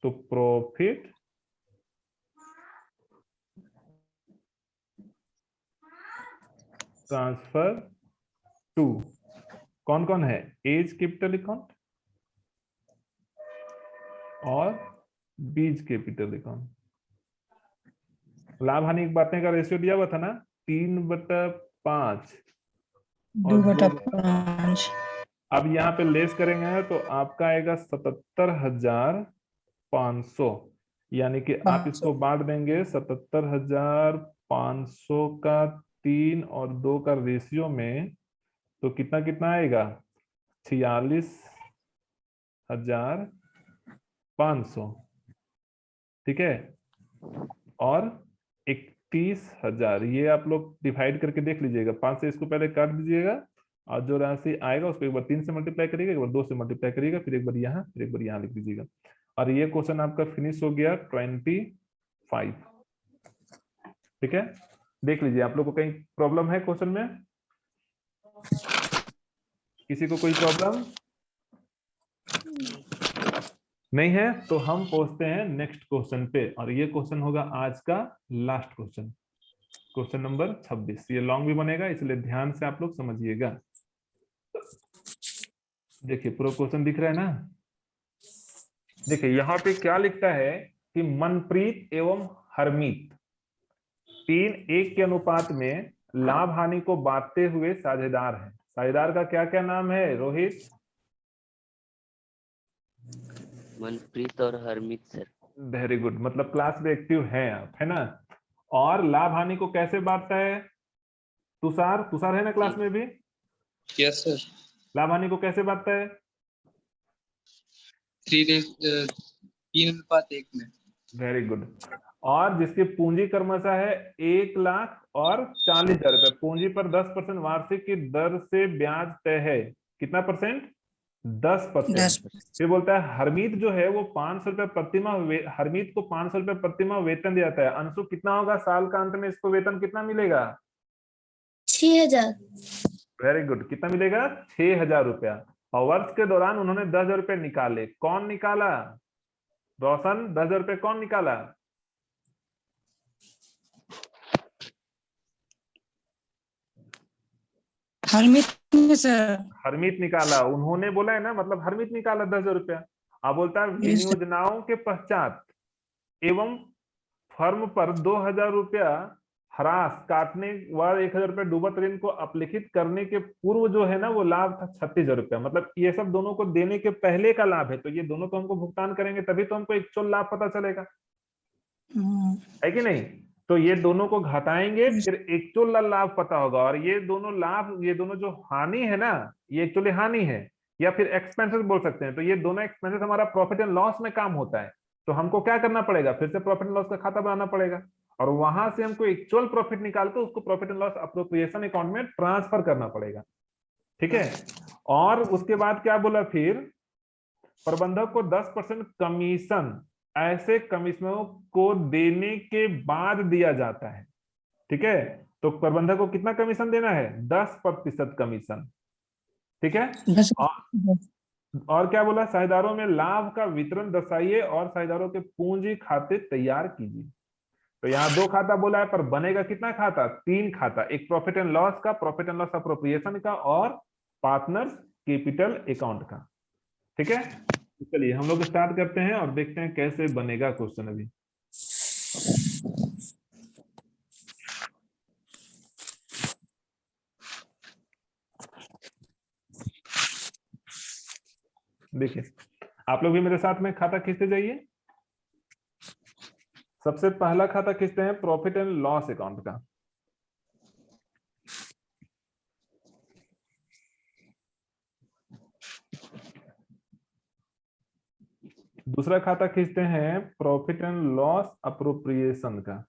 तो प्रॉफिट ट्रांसफर टू कौन कौन है, एज कैपिटल अकाउंट और बीज कैपिटल अकाउंट। लाभ हानि बांटने का रेशियो दिया हुआ था ना, 3/5 और 2/5। अब यहाँ पे लेस करेंगे तो आपका आएगा 77,500, यानी कि आप इसको बांट देंगे 77,500 का 3 और 2 का रेशियो में, तो कितना कितना आएगा, 46,500। ठीक है, और 31,000, ये आप लोग डिवाइड करके देख लीजिएगा, 5 से इसको पहले काट दीजिएगा, और जो राशि आएगा उसको एक बार 3 से मल्टीप्लाई करिएगा, एक बार 2 से मल्टीप्लाई करिएगा, फिर एक बार यहाँ, फिर एक बार यहाँ लिख दीजिएगा, और ये क्वेश्चन आपका फिनिश हो गया 25। ठीक है, देख लीजिए, आप लोग को कहीं प्रॉब्लम है क्वेश्चन में, किसी को कोई प्रॉब्लम नहीं है, तो हम पहुंचते हैं नेक्स्ट क्वेश्चन पे, और ये क्वेश्चन होगा आज का लास्ट क्वेश्चन, क्वेश्चन नंबर 26। ये लॉन्ग भी बनेगा, इसलिए ध्यान से आप लोग समझिएगा। देखिए पूरा क्वेश्चन दिख रहा है ना, देखिए यहाँ पे क्या लिखता है कि मनप्रीत एवं हरमीत 3:1 के अनुपात में लाभ हानि को बांटते हुए साझेदार हैं। साझेदार का क्या क्या नाम है रोहित? मनप्रीत और हरमीत सर। वेरी गुड, मतलब क्लास में एक्टिव हैं आप, है ना। और लाभ हानि को कैसे बांटता है? तुषार, तुषार है ना क्लास में भी? Yes sir. लाभ हानि को कैसे बांटता है? 3:1 में। Very good. और जिसकी पूंजी क्रमशः है 1,40,000 रुपए, पूंजी पर 10% वार्षिक की दर से ब्याज तय है। कितना परसेंट? 10%। फिर बोलता है हरमीत जो है वो 500 रुपए प्रतिमाह, हरमीत को 500 रुपए प्रतिमाह वेतन दिया जाता है। अंशु कितना होगा साल का अंत में, इसको वेतन कितना मिलेगा? 6,000। वेरी गुड, कितना मिलेगा? 6,000 रुपया। और वर्ष के दौरान उन्होंने 10,000 रुपए निकाले। कौन निकाला? रोशन, 10,000 रुपए कौन निकाला? हरमीत सर। हरमीत निकाला, उन्होंने बोला है ना, मतलब हरमीत निकाला 10,000 रुपया। अब बोलता है विनियोजनाओं के पश्चात एवं फर्म पर 2,000 रुपया ह्रास काटने व 1,000 रुपया डूबत ऋण को अपलिखित करने के पूर्व जो है ना वो लाभ था 36,000 रुपया। मतलब ये सब दोनों को देने के पहले का लाभ है, तो ये दोनों तो हमको भुगतान करेंगे तभी तो हमको एक्चुअल लाभ पता चलेगा, है कि नहीं? तो ये दोनों को घटाएंगे फिर एक्चुअल लाभ पता होगा। और ये दोनों लाभ, ये दोनों जो हानि है ना, ये एक्चुअली हानि है या फिर एक्सपेंसेस बोल सकते हैं। तो ये दोनों एक्सपेंसेस हमारा प्रॉफिट एंड लॉस में काम होता है, तो हमको क्या करना पड़ेगा? फिर से प्रॉफिट एंड लॉस का खाता बनाना पड़ेगा, और वहां से हमको एक्चुअल प्रॉफिट निकाल के उसको profit and loss appropriation account में ट्रांसफर करना पड़ेगा। ठीक है, और उसके बाद क्या बोला फिर? प्रबंधक को 10% कमीशन ऐसे कमीशनों को देने के बाद दिया जाता है। ठीक है, तो प्रबंधक को कितना कमीशन देना है? 10% कमीशन। ठीक है, 10 और क्या बोला? साझेदारों में लाभ का वितरण दर्शाइए और साझेदारों के पूंजी खाते तैयार कीजिए। तो यहाँ 2 खाता बोला है, पर बनेगा कितना खाता? 3 खाता। एक प्रॉफिट एंड लॉस का, प्रॉफिट एंड लॉस अप्रोप्रिएशन का, और पार्टनर्स कैपिटल अकाउंट का। ठीक है, तो चलिए हम लोग स्टार्ट करते हैं और देखते हैं कैसे बनेगा क्वेश्चन। अभी देखिए, आप लोग भी मेरे साथ में खाता खींचते जाइए। सबसे पहला खाता खींचते हैं प्रॉफिट एंड लॉस अकाउंट का। दूसरा खाता खींचते हैं प्रॉफिट एंड लॉस अप्रोप्रिएशन का।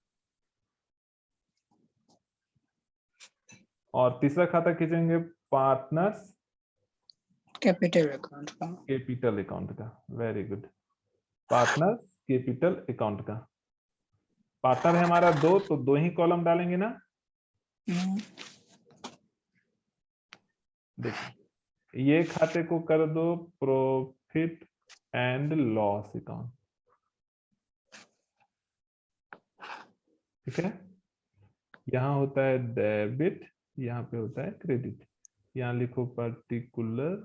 और तीसरा खाता खींचेंगे पार्टनर्स कैपिटल अकाउंट का। कैपिटल अकाउंट का। Very good, partners capital account का। पार्टनर है हमारा 2, तो 2 ही कॉलम डालेंगे ना। देखिए, ये खाते को कर दो प्रॉफिट एंड लॉस अकाउंट। ठीक है, यहाँ होता है डेबिट, यहाँ पे होता है क्रेडिट। यहाँ लिखो पर्टिकुलर,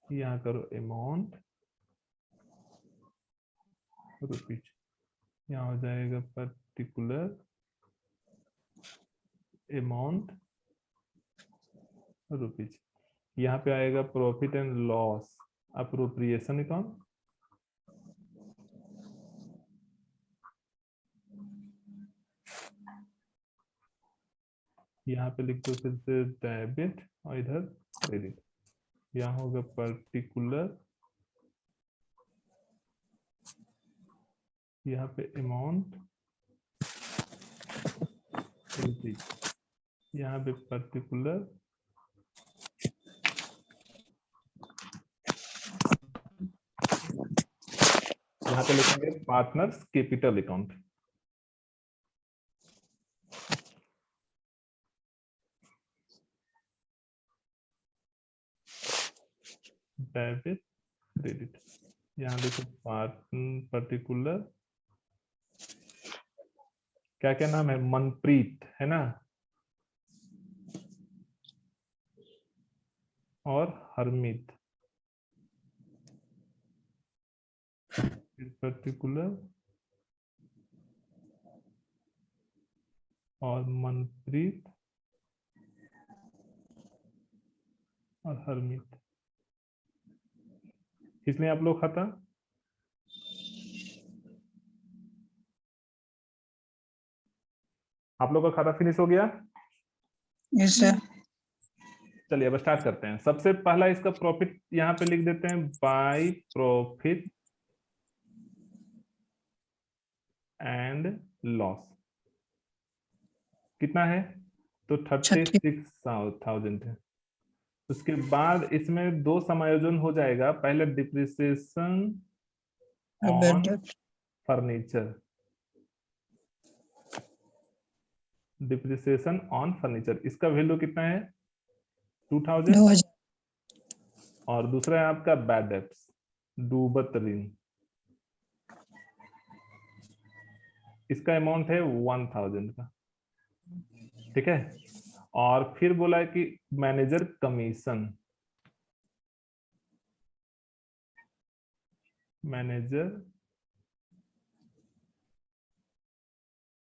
यहाँ करो अमाउंट रुपीज। यहाँ हो जाएगा पर्टिकुलर अमाउंट रुपीज। यहाँ पे आएगा profit and loss appropriation account. यहाँ पे लिख दो फिर से डेबिट और इधर क्रेडिट। यहाँ होगा पर्टिकुलर, यहाँ पे अमाउंट रुपीज, यहाँ पे पर्टिकुलर यहाँ पे लिखेंगे partners capital account. Debit credit, यहाँ देखो पर्टिकुलर, क्या क्या नाम है? मनप्रीत है ना, और हरमीत। पर्टिकुलर और मनप्रीत और हरमीत। इसलिए आप लोग खाता आप लोग का खाता फिनिश हो गया। Yes sir. चलिए अब स्टार्ट करते हैं। सबसे पहला इसका प्रॉफिट यहाँ पे लिख देते हैं, बाय प्रॉफिट एंड लॉस। कितना है? तो 36,000 है। उसके बाद इसमें 2 समायोजन हो जाएगा। पहले depreciation on furniture, depreciation on furniture, इसका वैल्यू कितना है? 2000। और दूसरा है आपका बैड डेब्ट्स, डूबत ऋण, इसका अमाउंट है 1000 का। ठीक है, और फिर बोला है कि मैनेजर कमीशन, मैनेजर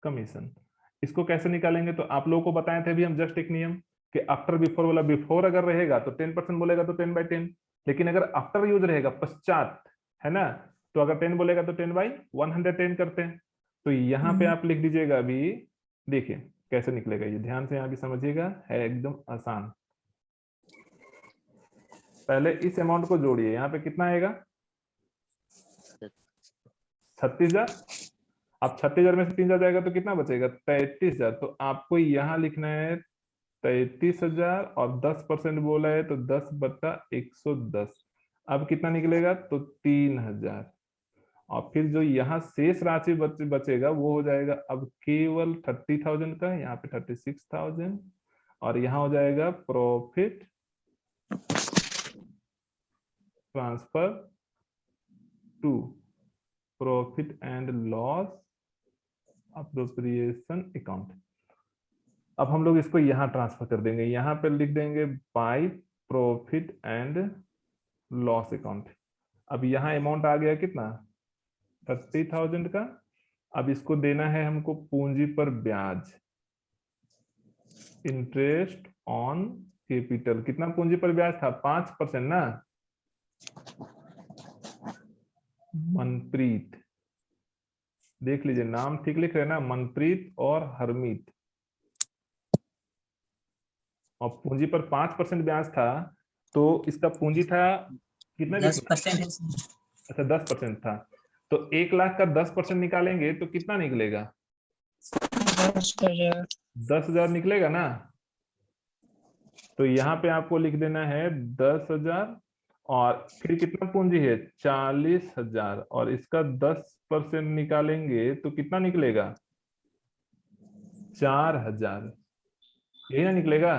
कमीशन, इसको कैसे निकालेंगे? तो आप लोगों को बताए थे अभी हम जस्ट एक नियम कि आफ्टर बिफोर वाला, बिफोर अगर रहेगा तो 10% बोलेगा तो 10/10, लेकिन अगर आफ्टर यूज रहेगा पश्चात, है ना, तो अगर 10 बोलेगा तो 10/110 करते हैं। तो यहाँ पे आप लिख दीजिएगा। अभी देखिए कैसे निकलेगा, ये ध्यान से यहाँ भी समझिएगा, है एकदम आसान। पहले इस अमाउंट को जोड़िए, यहाँ पे कितना आएगा? 36,000। अब 36,000 में से 3,000 जाएगा तो कितना बचेगा? 33,000। तो आपको यहाँ लिखना है 33,000 और 10% बोला है तो 10/110। अब कितना निकलेगा? तो 3000। और फिर जो यहाँ शेष राशि बचेगा वो हो जाएगा अब केवल 30,000 का, यहाँ पे 36,000, और यहाँ हो जाएगा profit transfer to profit and loss appropriation account. अब हम लोग इसको यहाँ ट्रांसफर कर देंगे, यहाँ पे लिख देंगे by profit and loss account. अब यहाँ अमाउंट आ गया कितना? 30,000 का। अब इसको देना है हमको पूंजी पर ब्याज, इंटरेस्ट ऑन कैपिटल। कितना पूंजी पर ब्याज था? 5% ना। मनप्रीत, देख लीजिए नाम ठीक लिख रहे हैं ना, मनप्रीत और हरमीत। और पूंजी पर 5% ब्याज था, तो इसका पूंजी था कितना? 10% अच्छा 10% था, तो 1 लाख का 10% निकालेंगे तो कितना निकलेगा? 10,000। 10,000 निकलेगा ना। तो यहाँ पे आपको लिख देना है 10,000, और फिर कितना पूंजी है? 40,000, और इसका 10% निकालेंगे तो कितना निकलेगा? 4,000। यही ना निकलेगा।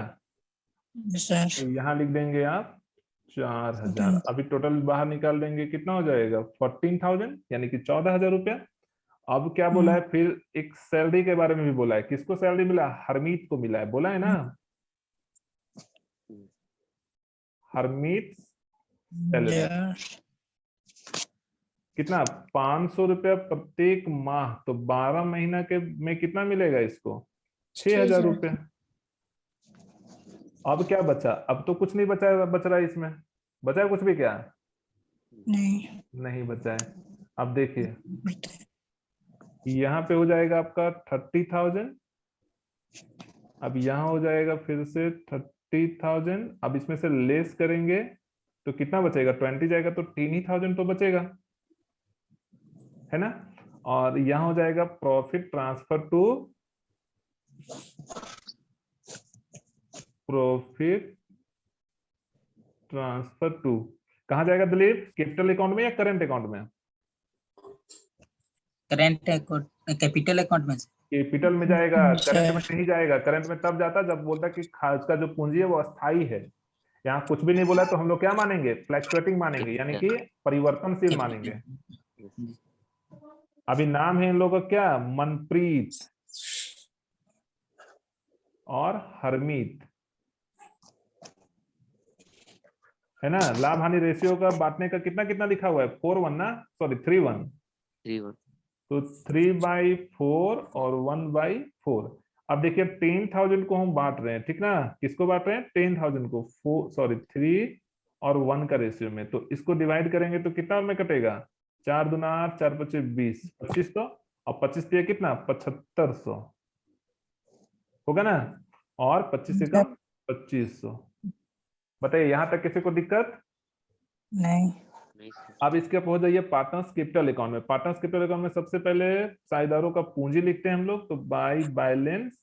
Yes, sir. तो यहाँ लिख देंगे आप 4,000। अभी टोटल बाहर निकाल देंगे, कितना हो जाएगा? 14,000, यानी कि 14,000 रुपया। अब क्या बोला है? फिर एक सैलरी के बारे में भी बोला है। किसको सैलरी मिला? हरमीत को मिला है, बोला है ना। Harmeet salary Yes. कितना? 500 रुपया प्रत्येक माह। तो 12 महीना के में कितना मिलेगा इसको? 6,000 रुपया। अब क्या बचा? अब तो कुछ नहीं बचा, बच रहा है इसमें। बचा है कुछ भी क्या? नहीं। नहीं बचा है। अब देखिए यहाँ पे हो जाएगा आपका 30,000। अब यहाँ हो जाएगा फिर से 30,000। अब इसमें से लेस करेंगे तो कितना बचेगा? 20 जाएगा, तो 3,000 तो बचेगा, है ना। और यहाँ हो जाएगा profit transfer to profit transfer to, कहाँ जाएगा दिलीप? कैपिटल अकाउंट में या करंट अकाउंट में? करंट अकाउंट, कैपिटल अकाउंट में। कैपिटल में जाएगा, अच्छा। करंट में नहीं जाएगा। करंट में तब जाता जब बोलता कि खास का जो पूंजी है वो अस्थाई है। यहाँ कुछ भी नहीं बोला तो हम लोग क्या मानेंगे? फ्लैक्चुएटिंग मानेंगे, यानी कि परिवर्तनशील मानेंगे। अभी नाम है इन लोगों का क्या? मनप्रीत और हरमीत, है ना। लाभ हानि रेशियो का बांटने का कितना कितना लिखा हुआ है? 4:1 ना, सॉरी 3:1। 3:1। तो 3/4 और 1/4। अब देखिए 10,000 को हम बांट रहे हैं, ठीक ना। किसको बांट रहे हैं? 10,000 को 3 और 1 का रेशियो में। तो इसको डिवाइड करेंगे तो कितना में कटेगा? 4 दूना 8, 4 पचे 20, 2500, और 25 दिया कितना? 7500 होगा ना। और 25 से कम 2500। बताइए यहाँ तक किसी को दिक्कत? नहीं। नहीं सर। अब इसके हो जाइए पार्टनर्स कैपिटल अकाउंट में। पार्टनर्स कैपिटल अकाउंट में सबसे पहले साझेदारों का पूंजी लिखते हैं हम लोग, तो बाय बैलेंस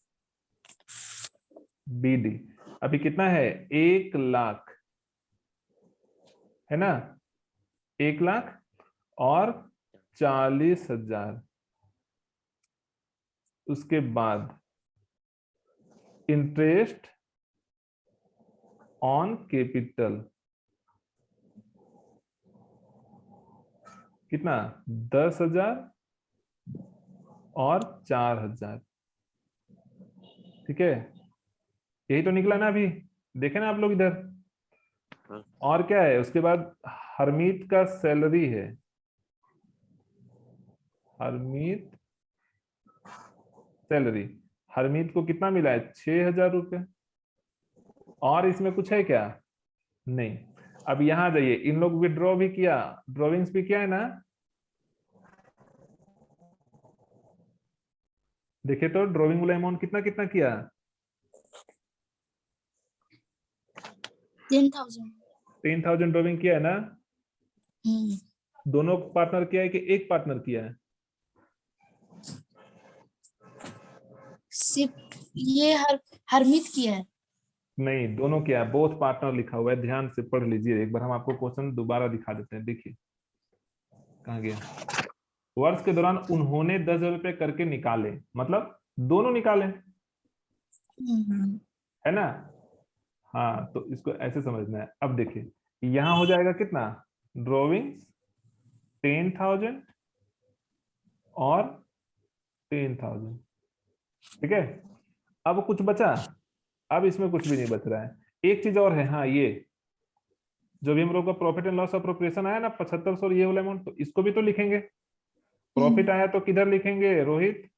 बीडी। अभी कितना है? 1 लाख, है ना। 1 लाख और 40,000। उसके बाद इंटरेस्ट ऑन कैपिटल कितना? 10,000 और 4,000, ठीक है। यही तो निकला ना अभी, देखे ना आप लोग इधर। हाँ। और क्या है उसके बाद? हरमीत का सैलरी है। हरमीत सैलरी, हरमीत को कितना मिला है? 6,000 रुपये। और इसमें कुछ है क्या? नहीं। अब यहां जाइए, इन लोग विड्रॉ भी किया, ड्रॉविंग्स भी किया है ना। देखिए तो ड्रॉविंग वाला अमाउंट कितना कितना किया? 10,000। 10,000 ड्रॉविंग किया है ना। दोनों पार्टनर किया है कि एक पार्टनर किया है? सिर्फ ये हरमीत किया है। नहीं, दोनों क्या है, बोथ पार्टनर लिखा हुआ है, ध्यान से पढ़ लीजिए एक बार। हम आपको क्वेश्चन दोबारा दिखा देते हैं, देखिए कहाँ गया। वर्ष के दौरान उन्होंने 10,000 रुपए करके निकाले, मतलब दोनों निकाले, है ना। हाँ, तो इसको ऐसे समझना है। अब देखिए यहाँ हो जाएगा कितना, ड्रॉइंग्स 10,000 और 10,000, ठीक है। अब कुछ बचा, अब इसमें कुछ भी नहीं बच रहा है। एक चीज और है, हाँ, ये जो भी हम लोग का प्रॉफिट एंड लॉस अप्रोप्रिएशन आया ना 7500 और ये वाला अमाउंट, तो इसको भी तो लिखेंगे। प्रॉफिट आया तो किधर लिखेंगे रोहित?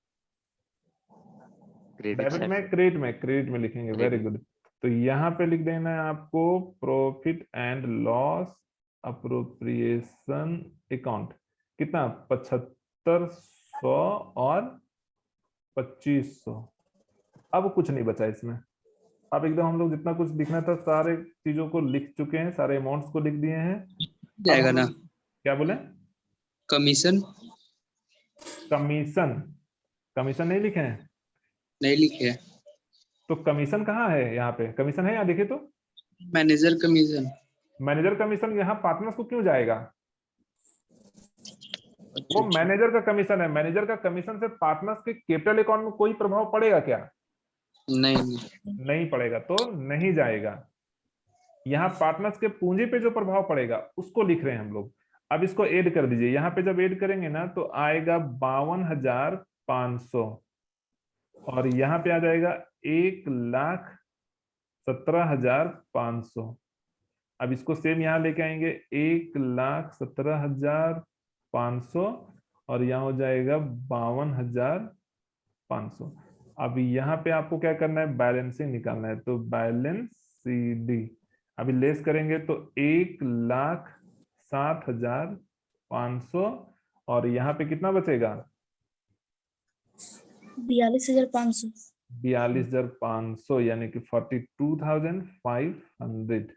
क्रेडिट डेबिट साइड में, क्रेडिट में लिखेंगे। Very good. तो यहाँ पे लिख देना है आपको profit and loss appropriation account, कितना 7500 और 2500। अब कुछ नहीं बचा इसमें। अब एकदम हम लोग जितना कुछ लिखना था सारे चीजों को लिख चुके हैं, सारे अमाउंट्स को लिख दिए हैं। जाएगा ना क्या बोले? कमीशन कमीशन, कमीशन नहीं लिखे हैं? नहीं लिखे है। तो कमीशन कहाँ है? यहाँ पे कमीशन है, यहाँ देखिए तो। Manager commission. मैनेजर कमीशन यहाँ पार्टनर्स को क्यों जाएगा? वो मैनेजर का कमीशन है। मैनेजर का कमीशन से पार्टनर्स के कैपिटल अकाउंट में कोई प्रभाव पड़ेगा क्या? नहीं नहीं पड़ेगा, तो नहीं जाएगा। यहाँ पार्टनर्स के पूंजी पे जो प्रभाव पड़ेगा उसको लिख रहे हैं हम लोग। अब इसको ऐड कर दीजिए। यहाँ पे जब ऐड करेंगे ना तो आएगा 52,500 और यहाँ पे आ जाएगा 1,17,500। अब इसको सेम यहाँ लेके आएंगे 1,17,500 और यहाँ हो जाएगा 52,500। अब यहाँ पे आपको क्या करना है, बैलेंसिंग निकालना है। तो बैलेंस CD अभी लेस करेंगे तो 1,07,500 और यहाँ पे कितना बचेगा? 42,500। 42,500 यानी कि 42,500।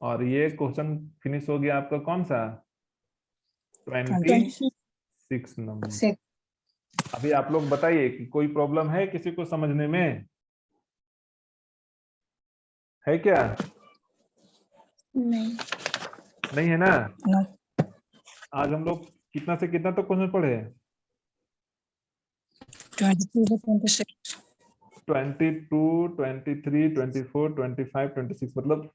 और ये क्वेश्चन फिनिश हो गया आपका कौन सा? 26 नंबर। अभी आप लोग बताइए कि कोई प्रॉब्लम है किसी को समझने में, है क्या? नहीं। नहीं है ना? No. आज हम लोग कितना से कितना तक क्वेश्चन पढ़े? 22 to 26. 22, 23, 24, 25, 26, मतलब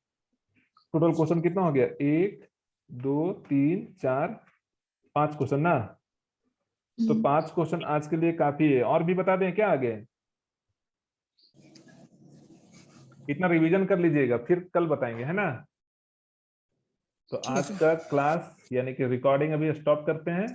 टोटल क्वेश्चन कितना हो गया? 1 2 3 4 5 क्वेश्चन ना। तो 5 क्वेश्चन आज के लिए काफी है। और भी बता दें क्या आगे? इतना रिवीजन कर लीजिएगा, फिर कल बताएंगे, है ना। तो आज का क्लास यानी कि रिकॉर्डिंग अभी स्टॉप करते हैं।